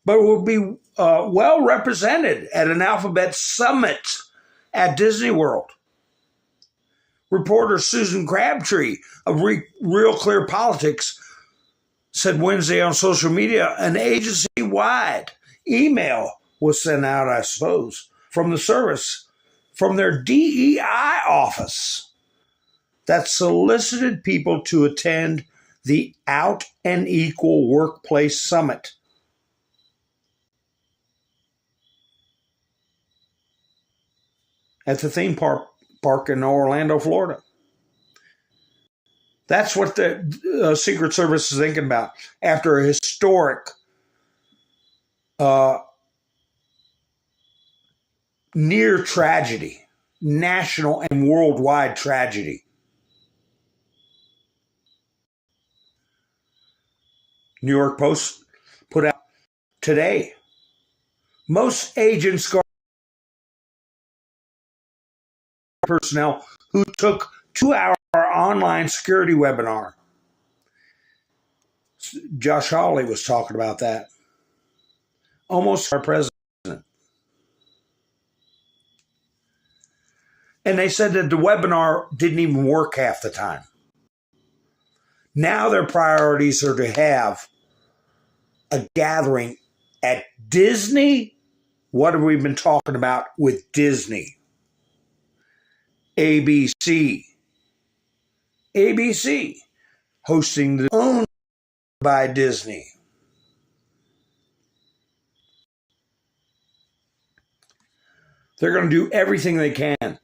but will be well represented at an Alphabet Summit at Disney World. Reporter Susan Crabtree of Real Clear Politics said Wednesday on social media an agency-wide email was sent out, I suppose, from the service, from their DEI office, that solicited people to attend the Out and Equal Workplace Summit. At the theme park in Orlando, Florida. That's what the Secret Service is thinking about after a historic near tragedy, national and worldwide tragedy. New York Post put out today, most agents guard personnel who took 2-hour online security webinar. Josh Hawley was talking about that. Almost our president. And they said that the webinar didn't even work half the time. Now their priorities are to have a gathering at Disney. What have we been talking about with Disney? ABC. ABC hosting the owned by Disney. They're going to do everything they can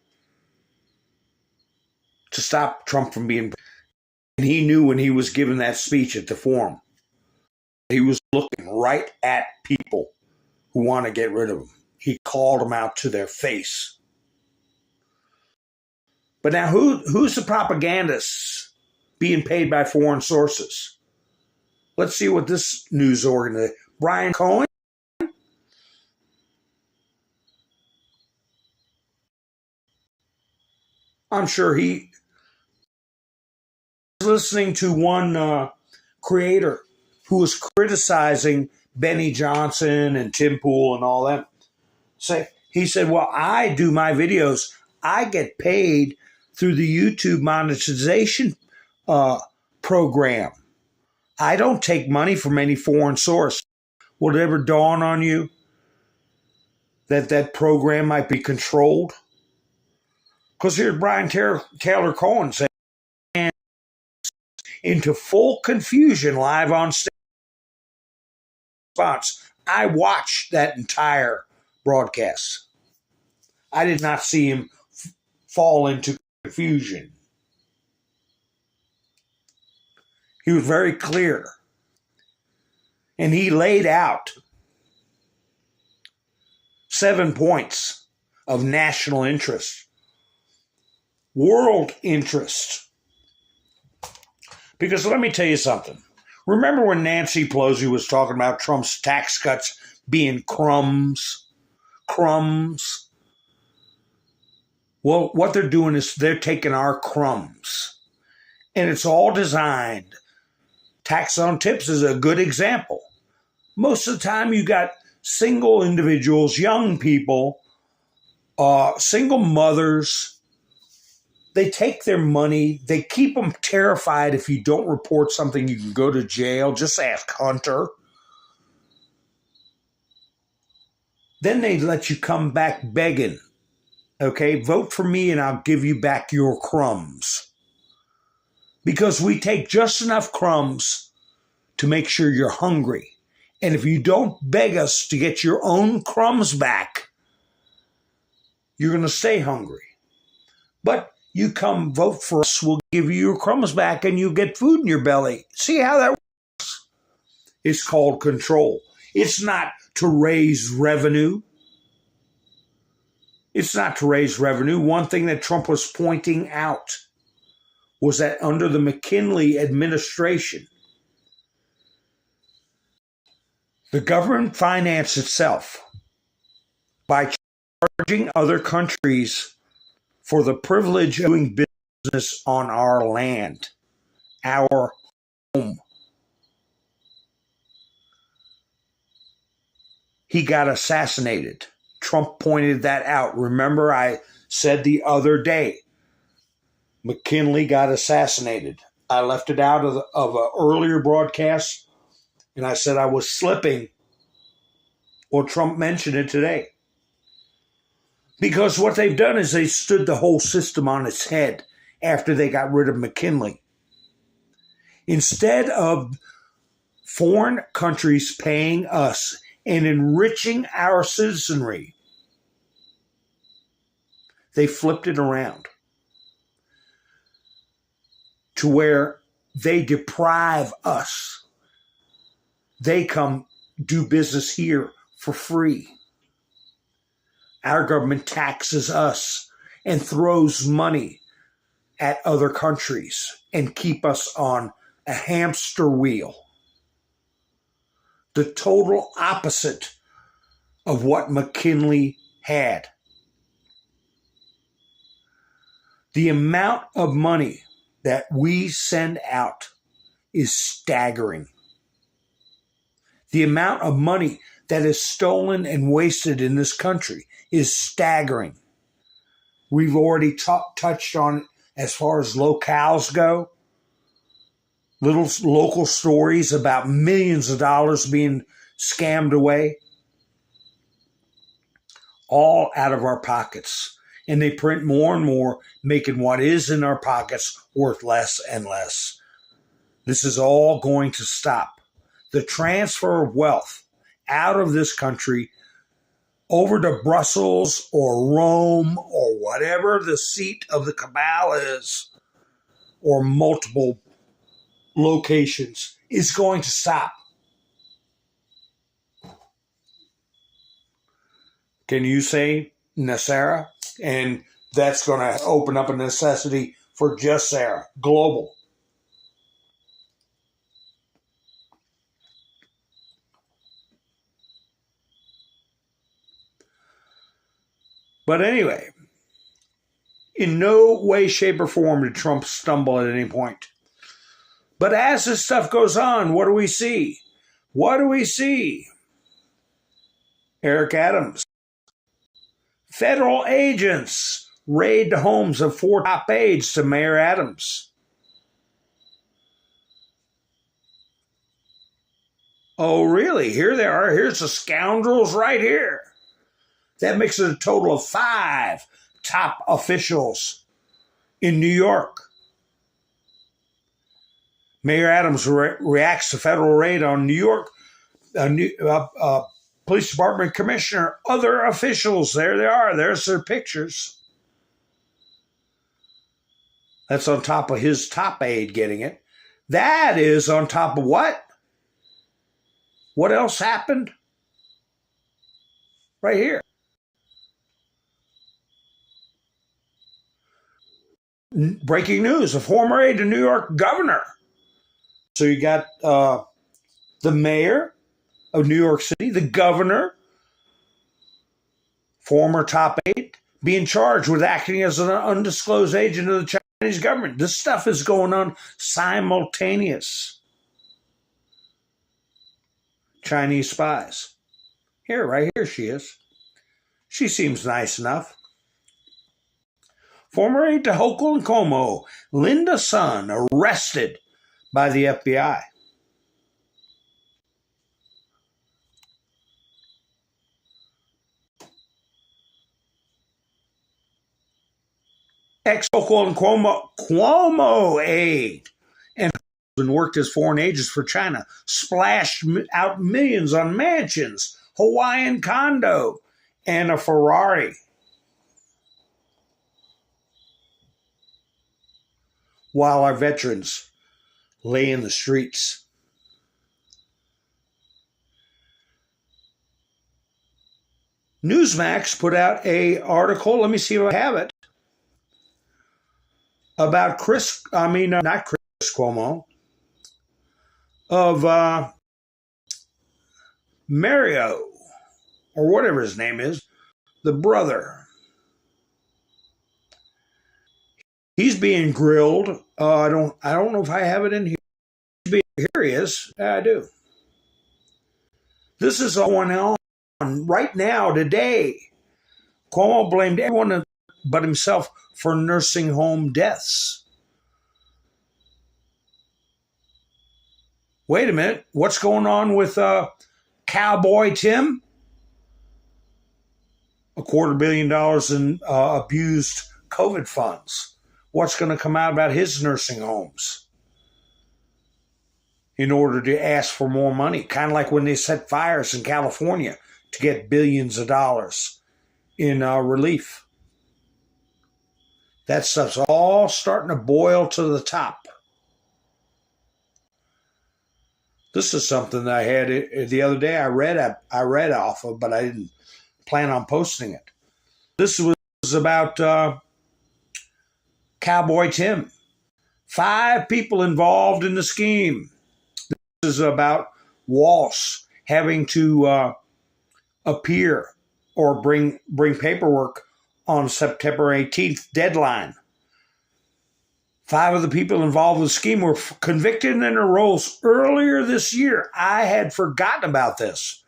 to stop Trump from being. And he knew when he was giving that speech at the forum, he was looking right at people who want to get rid of him. He called them out to their face. But now who's the propagandists being paid by foreign sources? Let's see what this news organization, Brian Cohen. I'm sure he was listening to one creator who was criticizing Benny Johnson and Tim Pool and all that. He said, well, I do my videos. I get paid through the YouTube monetization program. I don't take money from any foreign source. Will it ever dawn on you that that program might be controlled? Because here's Brian Taylor Cohen saying, into full confusion live on stage. I watched that entire broadcast. I did not see him fall into confusion. He was very clear. And he laid out 7 points of national interest, world interest. Because let me tell you something. Remember when Nancy Pelosi was talking about Trump's tax cuts being crumbs? Crumbs. Well, what they're doing is they're taking our crumbs. And it's all designed. Tax on tips is a good example. Most of the time you got single individuals, young people, single mothers. They take their money. They keep them terrified. If you don't report something, you can go to jail. Just ask Hunter. Then they let you come back begging. Okay, vote for me and I'll give you back your crumbs. Because we take just enough crumbs to make sure you're hungry. And if you don't beg us to get your own crumbs back, you're going to stay hungry. But you come vote for us, we'll give you your crumbs back and you get food in your belly. See how that works? It's called control. It's not to raise revenue. It's not to raise revenue. One thing that Trump was pointing out was that under the McKinley administration, the government financed itself by charging other countries for the privilege of doing business on our land, our home. He got assassinated. Trump pointed that out. Remember, I said the other day, McKinley got assassinated. I left it out of an earlier broadcast, and I said I was slipping. Well, Trump mentioned it today. Because what they've done is they stood the whole system on its head after they got rid of McKinley. Instead of foreign countries paying us and enriching our citizenry, they flipped it around to where they deprive us. They come do business here for free. Our government taxes us and throws money at other countries and keep us on a hamster wheel. The total opposite of what McKinley had. The amount of money that we send out is staggering. The amount of money that is stolen and wasted in this country is staggering. We've already touched on it as far as locales go. Little local stories about millions of dollars being scammed away. All out of our pockets. And they print more and more, making what is in our pockets worth less and less. This is all going to stop. The transfer of wealth out of this country over to Brussels or Rome or whatever the seat of the cabal is, or multiple locations, is going to stop. Can you say Nasara? And that's going to open up a necessity for just Sarah, global. But anyway, in no way, shape, or form did Trump stumble at any point. But as this stuff goes on, what do we see? What do we see? Eric Adams. Federal agents raid the homes of 4 top aides to Mayor Adams. Oh, really? Here they are. Here's the scoundrels right here. That makes it a total of 5 top officials in New York. Mayor Adams reacts to federal raid on New York. Police Department Commissioner, other officials. There they are. There's their pictures. That's on top of his top aide getting it. That is on top of what? What else happened? Right here. Breaking news, a former aide to New York governor. So you got the mayor of New York City, the governor, former top aide, being charged with acting as an undisclosed agent of the Chinese government. This stuff is going on simultaneous. Chinese spies. Here, right here she is. She seems nice enough. Former aide to Hochul and Cuomo, Linda Sun, arrested by the FBI. Ex-Hochul and Cuomo aide and worked as foreign agents for China, splashed out millions on mansions, Hawaiian condo, and a Ferrari. While our veterans lay in the streets. Newsmax put out an article, let me see if I have it, about not Chris Cuomo, of Mario, or whatever his name is, the brother. He's being grilled. I don't know if I have it in here. Here he is. I do. This is all going on right now, today. Cuomo blamed everyone but himself for nursing home deaths. Wait a minute. What's going on with Cowboy Tim? $250 million in abused COVID funds. What's going to come out about his nursing homes in order to ask for more money? Kind of like when they set fires in California to get billions of dollars in relief. That stuff's all starting to boil to the top. This is something that I had the other day. I read off of, but I didn't plan on posting it. This was about Cowboy Tim. 5 people involved in the scheme. This is about Walsh having to appear or bring paperwork on September 18th deadline. 5 of the people involved in the scheme were convicted and enrolled earlier this year. I had forgotten about this.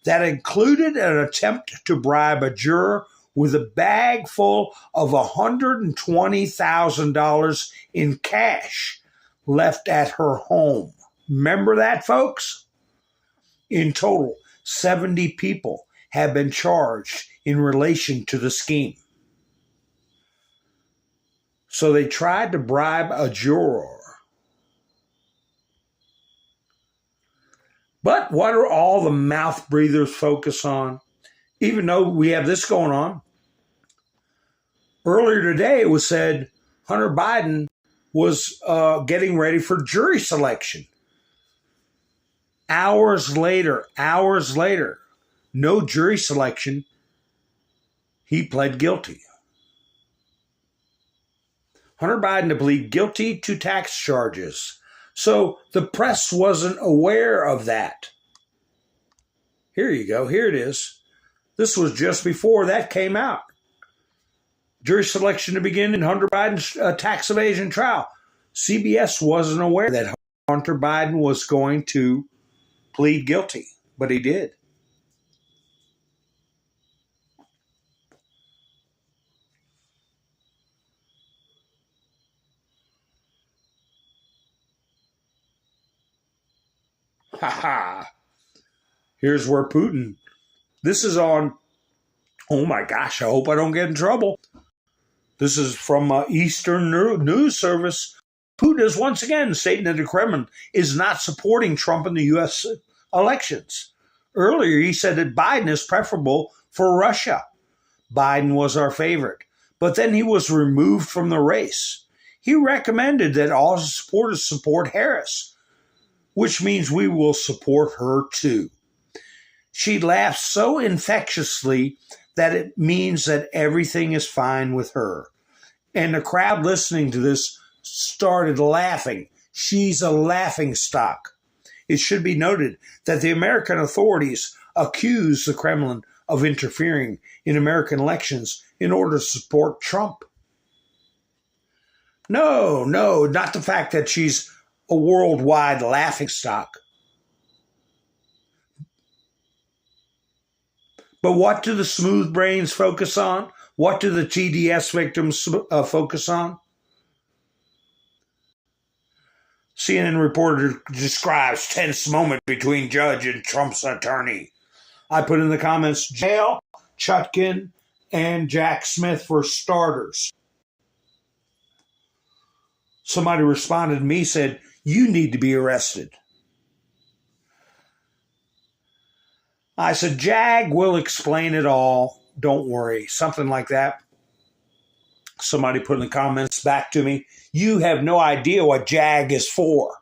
That included an attempt to bribe a juror with a bag full of $120,000 in cash left at her home. Remember that, folks? In total, 70 people have been charged in relation to the scheme. So they tried to bribe a juror. But what are all the mouth breathers focus on? Even though we have this going on, earlier today it was said Hunter Biden was getting ready for jury selection. Hours later, no jury selection. He pled guilty. Hunter Biden to plead guilty to tax charges. So the press wasn't aware of that. Here you go. Here it is. This was just before that came out. Jury selection to begin in Hunter Biden's tax evasion trial. CBS wasn't aware that Hunter Biden was going to plead guilty, but he did. Ha ha. Here's where Putin. This is on. Oh my gosh, I hope I don't get in trouble. This is from Eastern News Service. Putin is once again stating that the Kremlin is not supporting Trump in the U.S. elections. Earlier, he said that Biden is preferable for Russia. Biden was our favorite, but then he was removed from the race. He recommended that all supporters support Harris, which means we will support her too. She laughs so infectiously that it means that everything is fine with her. And the crowd listening to this started laughing. She's a laughingstock. It should be noted that the American authorities accuse the Kremlin of interfering in American elections in order to support Trump. No, not the fact that she's a worldwide laughingstock. But what do the smooth brains focus on? What do the TDS victims focus on? CNN reporter describes tense moment between judge and Trump's attorney. I put in the comments, jail, Chutkin, and Jack Smith for starters. Somebody responded to me, said, you need to be arrested. I said, Jag will explain it all. Don't worry. Something like that. Somebody put in the comments back to me, you have no idea what Jag is for.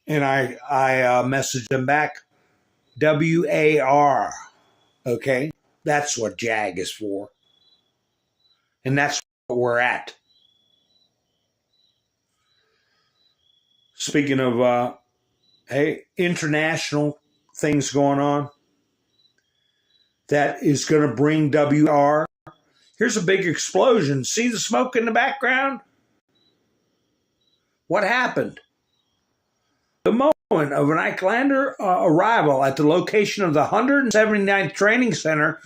And I messaged them back, WAR. Okay? That's what Jag is for. And that's what we're at. Speaking of international things going on that is going to bring WR. Here's a big explosion. See the smoke in the background? What happened? The moment of an Icelander arrival at the location of the 179th Training Center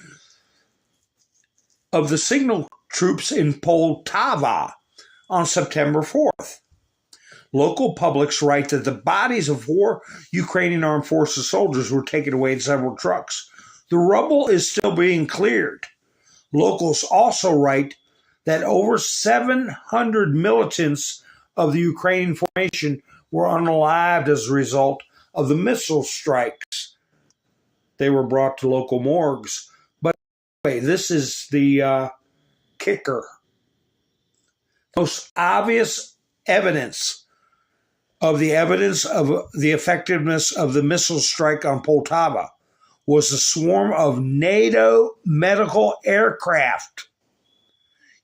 of the Signal Troops in Poltava on September 4th. Local publics write that the bodies of 4 Ukrainian armed forces soldiers were taken away in several trucks. The rubble is still being cleared. Locals also write that over 700 militants of the Ukrainian formation were unalived as a result of the missile strikes. They were brought to local morgues. But anyway, this is the kicker. Most obvious evidence of the effectiveness of the missile strike on Poltava was a swarm of NATO medical aircraft.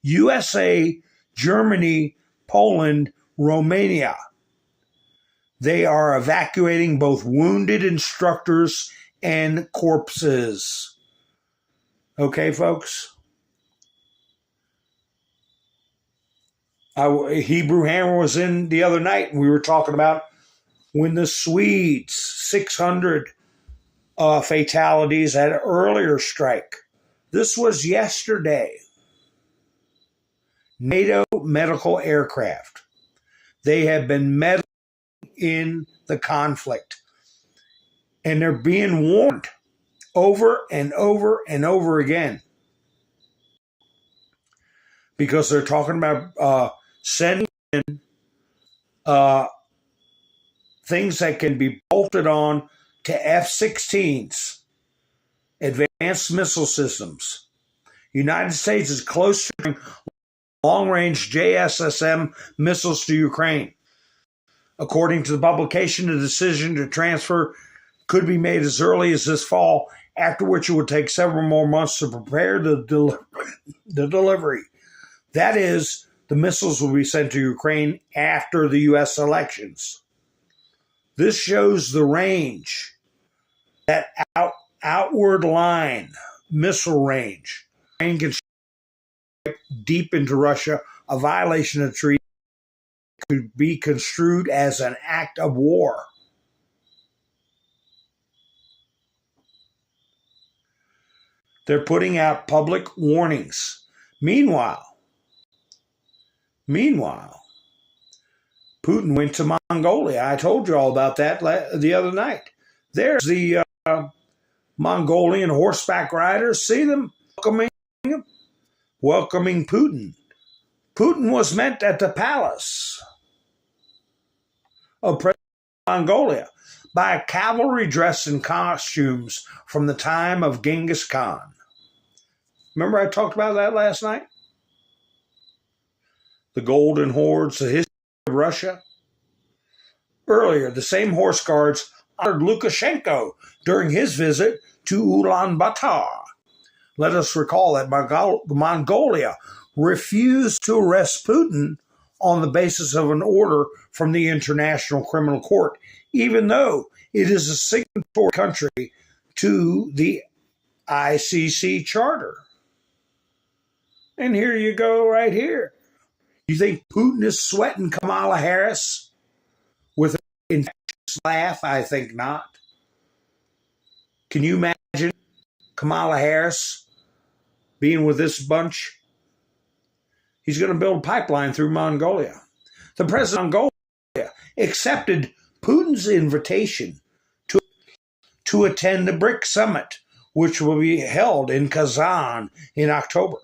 USA, Germany, Poland, Romania. They are evacuating both wounded instructors and corpses. Okay, folks? Hebrew Hammer was in the other night, and we were talking about when the Swedes, 600 fatalities at an earlier strike. This was yesterday. NATO medical aircraft. They have been meddling in the conflict. And they're being warned over and over and over again. Because they're talking about sending in things that can be bolted on to F-16s, advanced missile systems. United States is close to long-range JSSM missiles to Ukraine. According to the publication, the decision to transfer could be made as early as this fall, after which it would take several more months to prepare the delivery. That is, the missiles will be sent to Ukraine after the U.S. elections. This shows the range, that outward line, missile range. Ukraine can strike deep into Russia. A violation of the treaty could be construed as an act of war. They're putting out public warnings. Meanwhile, Putin went to Mongolia. I told you all about that the other night. There's the Mongolian horseback riders. See them welcoming Putin. Putin was met at the palace of President of Mongolia by a cavalry dressed in costumes from the time of Genghis Khan. Remember I talked about that last night? The Golden Hordes, the history of Russia. Earlier, the same horse guards honored Lukashenko during his visit to Ulaanbaatar. Let us recall that Mongolia refused to arrest Putin on the basis of an order from the International Criminal Court, even though it is a signatory country to the ICC Charter. And here you go right here. You think Putin is sweating Kamala Harris with an infectious laugh? I think not. Can you imagine Kamala Harris being with this bunch? He's going to build a pipeline through Mongolia. The president of Mongolia accepted Putin's invitation to attend the BRIC summit, which will be held in Kazan in October.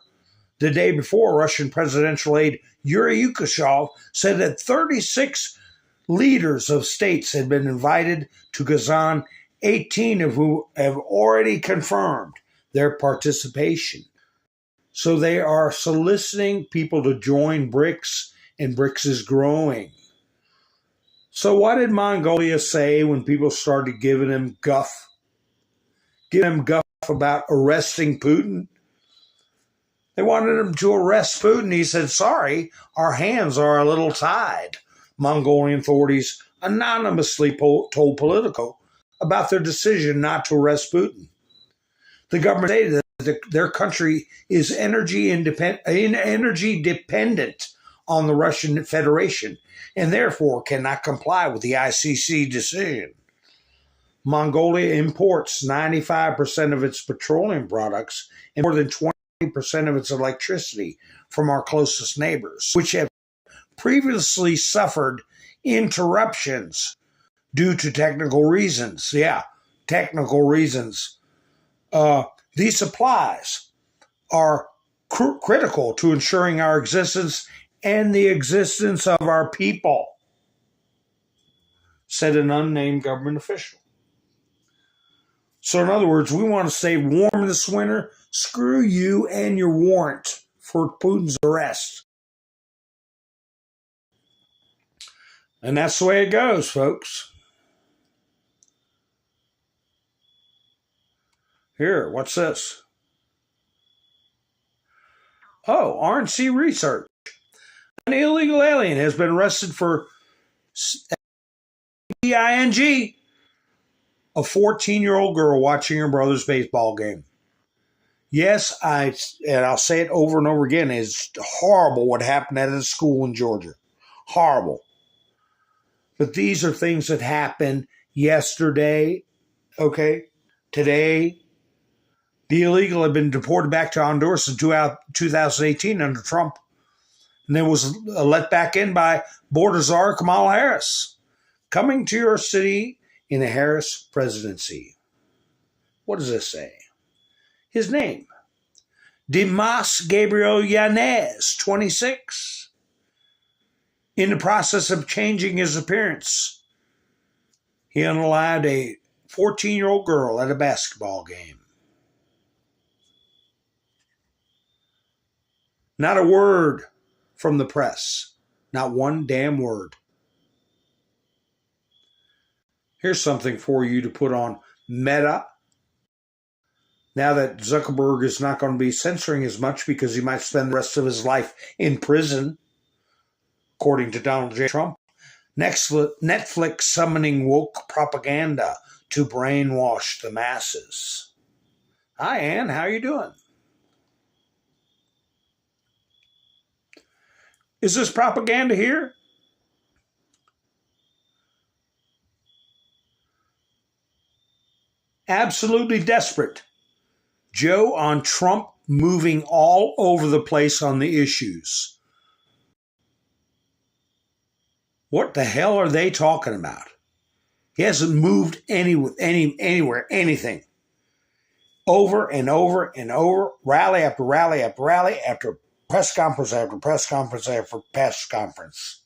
The day before, Russian presidential aide Yuri Yukoshov said that 36 leaders of states had been invited to Kazan, 18 of whom have already confirmed their participation. So they are soliciting people to join BRICS, and BRICS is growing. So what did Mongolia say when people started giving him guff? Giving him guff about arresting Putin? They wanted him to arrest Putin. He said, sorry, our hands are a little tied. Mongolian authorities anonymously told Politico about their decision not to arrest Putin. The government stated that their country is energy dependent on the Russian Federation and therefore cannot comply with the ICC decision. Mongolia imports 95% of its petroleum products and more than 20% of its electricity from our closest neighbors, which have previously suffered interruptions due to technical reasons. Yeah, technical reasons. These supplies are critical to ensuring our existence and the existence of our people, said an unnamed government official. So in other words, we want to stay warm this winter. Screw you and your warrant for Putin's arrest. And that's the way it goes, folks. Here, what's this? Oh, RNC Research. An illegal alien has been arrested for DING, a 14-year-old girl watching her brother's baseball game. Yes, I'll say it over and over again, it's horrible what happened at a school in Georgia. Horrible. But these are things that happened yesterday, okay? Today, the illegal had been deported back to Honduras in 2018 under Trump, and then was let back in by border czar Kamala Harris. Coming to your city in a Harris presidency. What does this say? His name, Dimas Gabriel Yanez, 26. In the process of changing his appearance, he unalived a 14-year-old girl at a basketball game. Not a word from the press. Not one damn word. Here's something for you to put on Meta. Now that Zuckerberg is not going to be censoring as much because he might spend the rest of his life in prison, according to Donald J. Trump. Netflix summoning woke propaganda to brainwash the masses. Hi, Ann. How you doing? Is this propaganda here? Absolutely desperate. Joe on Trump moving all over the place on the issues. What the hell are they talking about? He hasn't moved anywhere, anything. Over and over and over, rally after rally after rally, after press conference after press conference after press conference.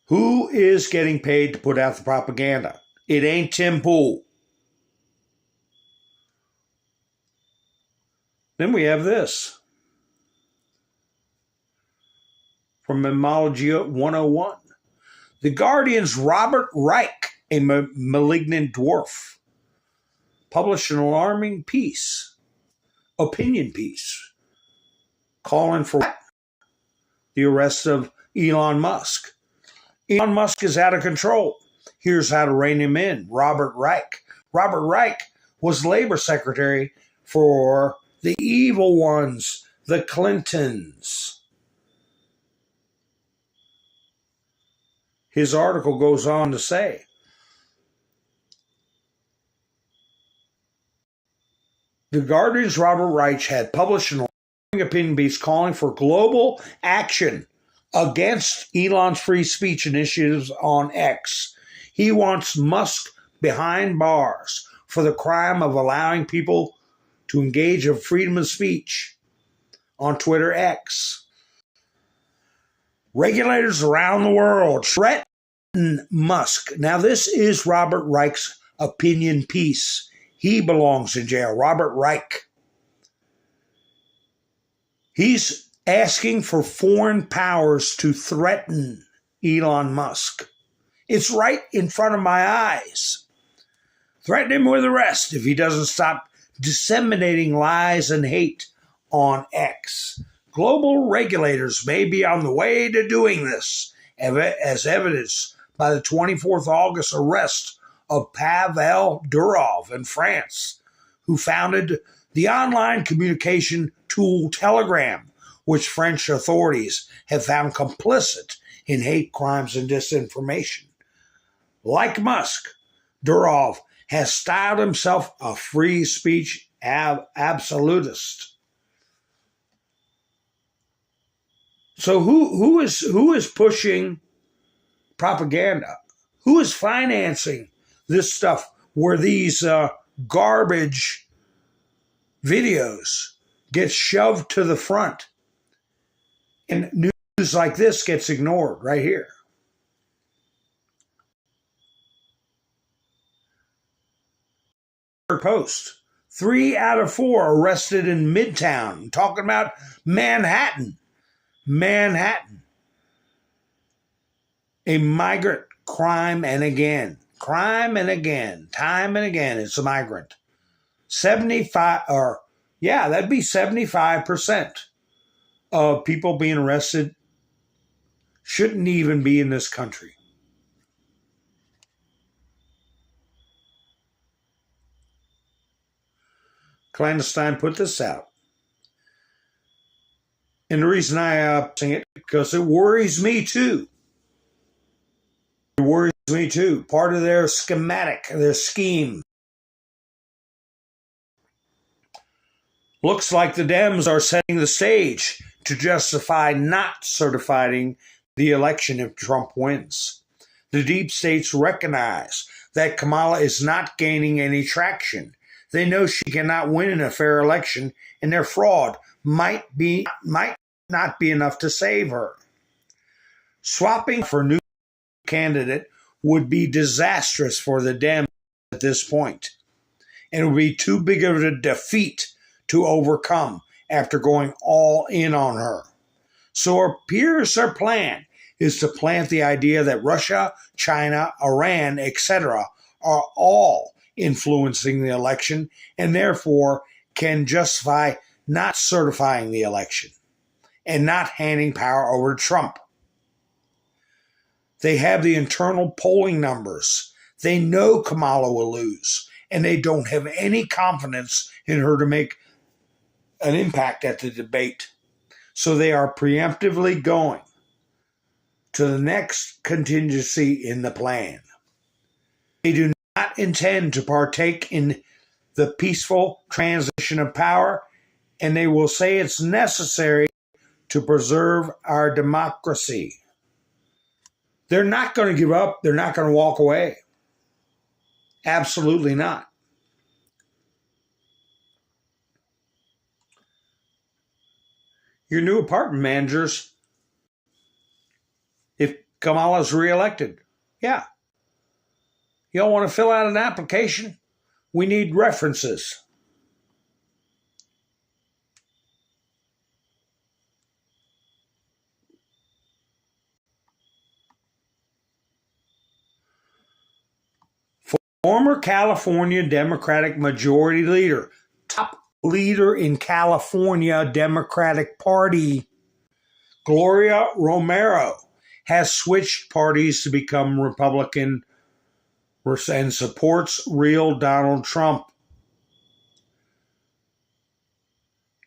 Who is getting paid to put out the propaganda? It ain't Tim Pool. Then we have this from Memology 101. The Guardian's Robert Reich, a malignant dwarf, published an alarming opinion piece, calling for the arrest of Elon Musk. Elon Musk is out of control. Here's how to rein him in. Robert Reich. Robert Reich was Labor Secretary for the evil ones, the Clintons. His article goes on to say, the Guardian's Robert Reich had published an alarming opinion piece calling for global action against Elon's free speech initiatives on X. He wants Musk behind bars for the crime of allowing people to engage in freedom of speech on Twitter X. Regulators around the world threaten Musk. Now, this is Robert Reich's opinion piece. He belongs in jail. Robert Reich. He's asking for foreign powers to threaten Elon Musk. It's right in front of my eyes. Threaten him with arrest if he doesn't stop disseminating lies and hate on X. Global regulators may be on the way to doing this, as evidenced by the 24th August arrest of Pavel Durov in France, who founded the online communication tool Telegram, which French authorities have found complicit in hate crimes and disinformation. Like Musk, Durov has styled himself a free speech absolutist. So who is pushing propaganda? Who is financing this stuff where these garbage videos get shoved to the front and news like this gets ignored right here? Post. 3 out of 4 arrested in Midtown. I'm talking about Manhattan. A migrant crime and again. Time and again. It's a migrant. 75% of people being arrested shouldn't even be in this country. Clandestine put this out. And the reason I sing it, because it worries me too. It worries me too. Part of their schematic, their scheme. Looks like the Dems are setting the stage to justify not certifying the election if Trump wins. The deep states recognize that Kamala is not gaining any traction. They know she cannot win in a fair election, and their fraud might not be enough to save her. Swapping for a new candidate would be disastrous for the Dems at this point, and it would be too big of a defeat to overcome after going all in on her. So it appears their plan is to plant the idea that Russia, China, Iran, etc. are all influencing the election and therefore can justify not certifying the election and not handing power over to Trump. They have the internal polling numbers. They know Kamala will lose, and they don't have any confidence in her to make an impact at the debate. So they are preemptively going to the next contingency in the plan. They do not intend to partake in the peaceful transition of power, and they will say it's necessary to preserve our democracy. They're not going to give up. They're not going to walk away. Absolutely not. Your new apartment managers, if Kamala's reelected, yeah. You don't want to fill out an application? We need references. Former California Democratic Majority Leader, top leader in California Democratic Party, Gloria Romero, has switched parties to become Republican and supports real Donald Trump.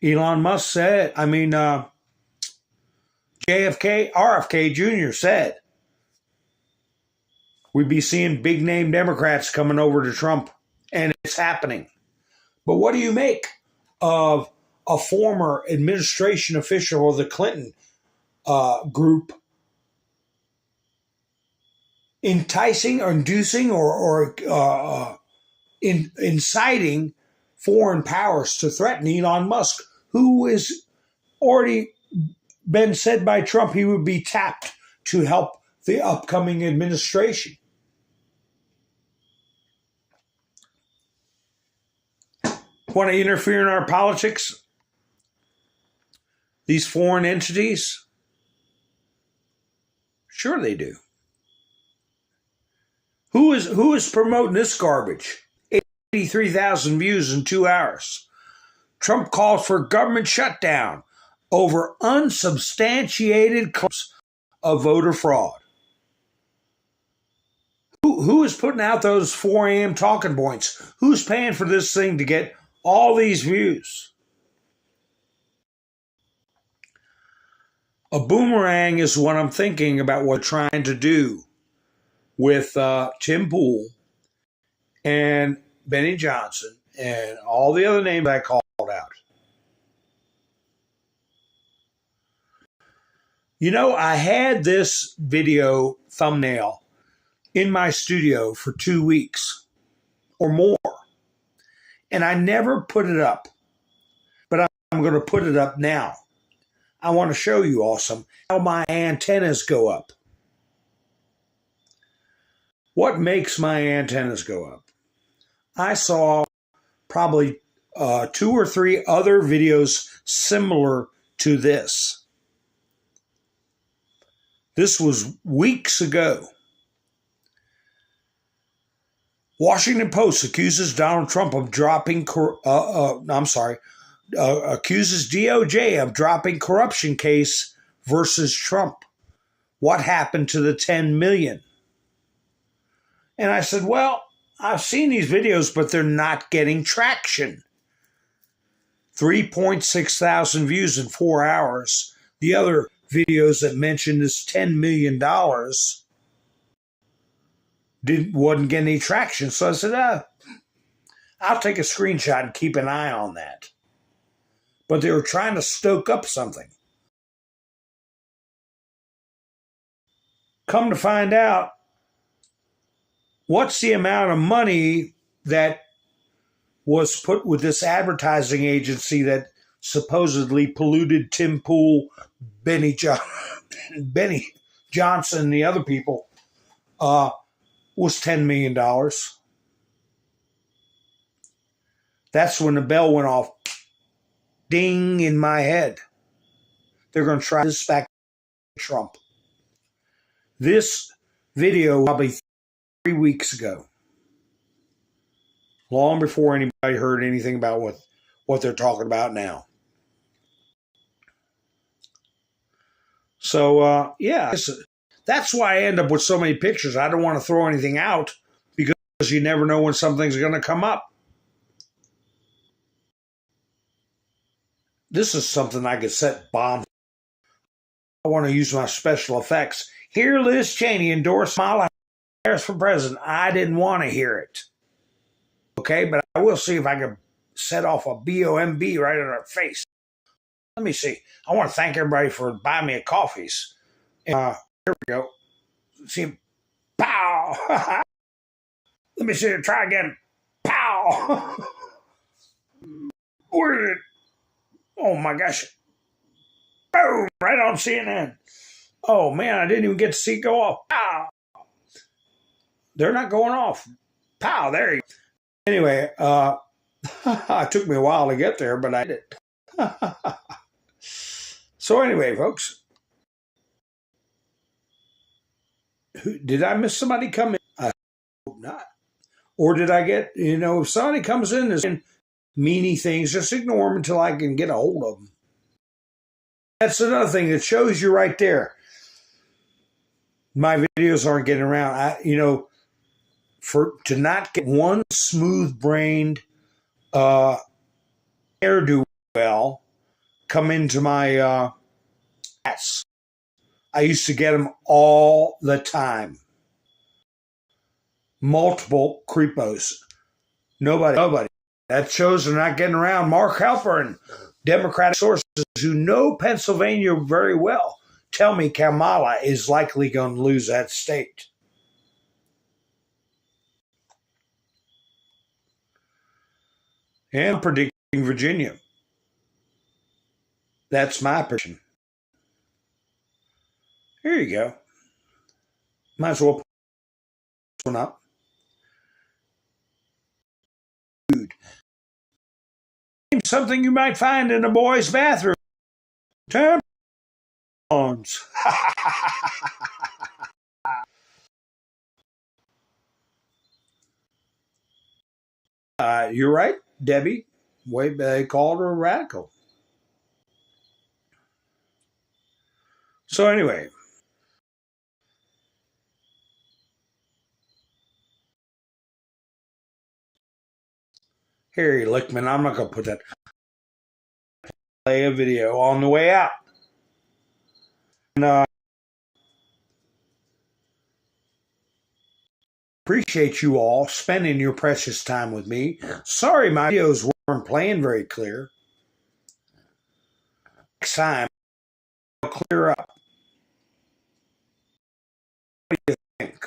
Elon Musk said, RFK Jr. said, we'd be seeing big name Democrats coming over to Trump, and it's happening. But what do you make of a former administration official of the Clinton group enticing or inducing or inciting foreign powers to threaten Elon Musk, who is already been said by Trump he would be tapped to help the upcoming administration? Want to interfere in our politics? These foreign entities? Sure they do. Who is promoting this garbage? 83,000 views in 2 hours. Trump calls for government shutdown over unsubstantiated claims of voter fraud. Who is putting out those 4 a.m. talking points? Who's paying for this thing to get all these views? A boomerang is what I'm thinking about what we're trying to do with Tim Pool and Benny Johnson and all the other names I called out. You know, I had this video thumbnail in my studio for 2 weeks or more, and I never put it up, but I'm going to put it up now. I want to show you also how my antennas go up. What makes my antennas go up? I saw probably 2 or 3 other videos similar to this. This was weeks ago. Washington Post accuses Donald Trump of accuses DOJ of dropping corruption case versus Trump. What happened to the 10 million? And I said, well, I've seen these videos, but they're not getting traction. 3.6 thousand views in 4 hours. The other videos that mention this $10 million wasn't getting any traction. So I said, I'll take a screenshot and keep an eye on that. But they were trying to stoke up something. Come to find out, what's the amount of money that was put with this advertising agency that supposedly polluted Tim Pool, Benny Johnson, and the other people, was $10 million. That's when the bell went off. Ding in my head. They're going to try this back to Trump. This video probably 3 weeks ago. Long before anybody heard anything about what they're talking about now. So, yeah, that's why I end up with so many pictures. I don't want to throw anything out because you never know when something's going to come up. This is something I could set bombs. I want to use my special effects. Here, Liz Cheney endorsed Kamala Harris for president. I didn't want to hear it. Okay, but I will see if I can set off a BOMB right in her face. Let me see. I want to thank everybody for buying me a coffees. Here we go. See, pow! Let me see it. Try again. Pow! Where did it? Oh my gosh. Boom! Right on CNN. Oh man, I didn't even get to see it go off. Pow! They're not going off. Pow! There you go. Anyway, it took me a while to get there, but I did. So anyway, folks, did I miss somebody come in? I hope not. Or did I get, if somebody comes in and saying meany things, just ignore them until I can get a hold of them. That's another thing that shows you right there. My videos aren't getting around. To not get one smooth-brained ne'er-do-well come into my chats. I used to get them all the time. Multiple creepos. Nobody. That shows they're not getting around. Mark Halper and Democratic sources who know Pennsylvania very well tell me Kamala is likely going to lose that state. And predicting Virginia. That's my prediction. Here you go. Might as well put this one up. Something you might find in a boy's bathroom. Tampons. You're right, Debbie. They called her a radical. So anyway. Harry Lickman, I'm not going to put that. Play a video on the way out. And appreciate you all spending your precious time with me. Sorry my videos weren't playing very clear. Next time, I'll clear up. What do you think?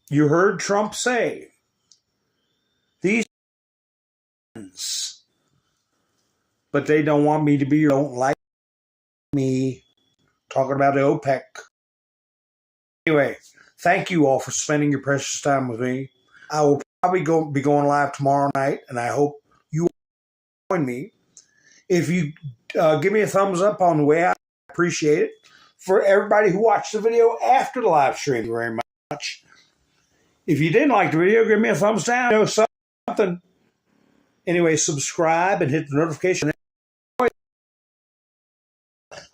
You heard Trump say, these but they don't want me to be, don't like me, talking about the OPEC. Anyway, thank you all for spending your precious time with me. I will probably be going live tomorrow night, and I hope you join me. If you give me a thumbs up on the way out, I appreciate it. For everybody who watched the video after the live stream, thank you very much. If you didn't like the video, give me a thumbs down. Something. Anyway, subscribe and hit the notification.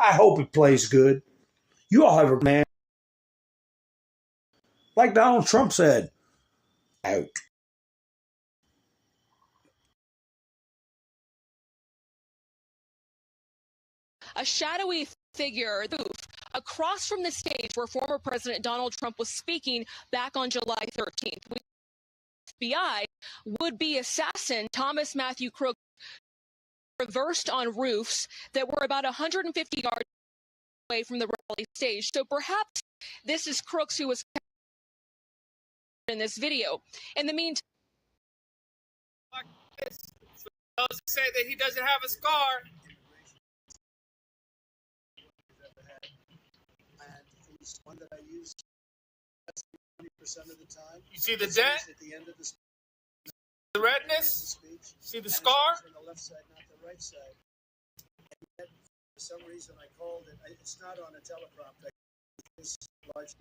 I hope it plays good. You all have a man. Like Donald Trump said, out. A shadowy figure across from the stage where former President Donald Trump was speaking back on July 13th. FBI would-be assassin Thomas Matthew Crooks reversed on roofs that were about 150 yards away from the rally stage. So perhaps this is Crooks who was in this video. In the meantime, those who say that he doesn't have a scar. And it's one that I use 20% of the time. You see the dent? At the end of The redness? See the scar? On the left side, not the right side. And yet, for some reason, I called it. It's not on a teleprompter. It's large.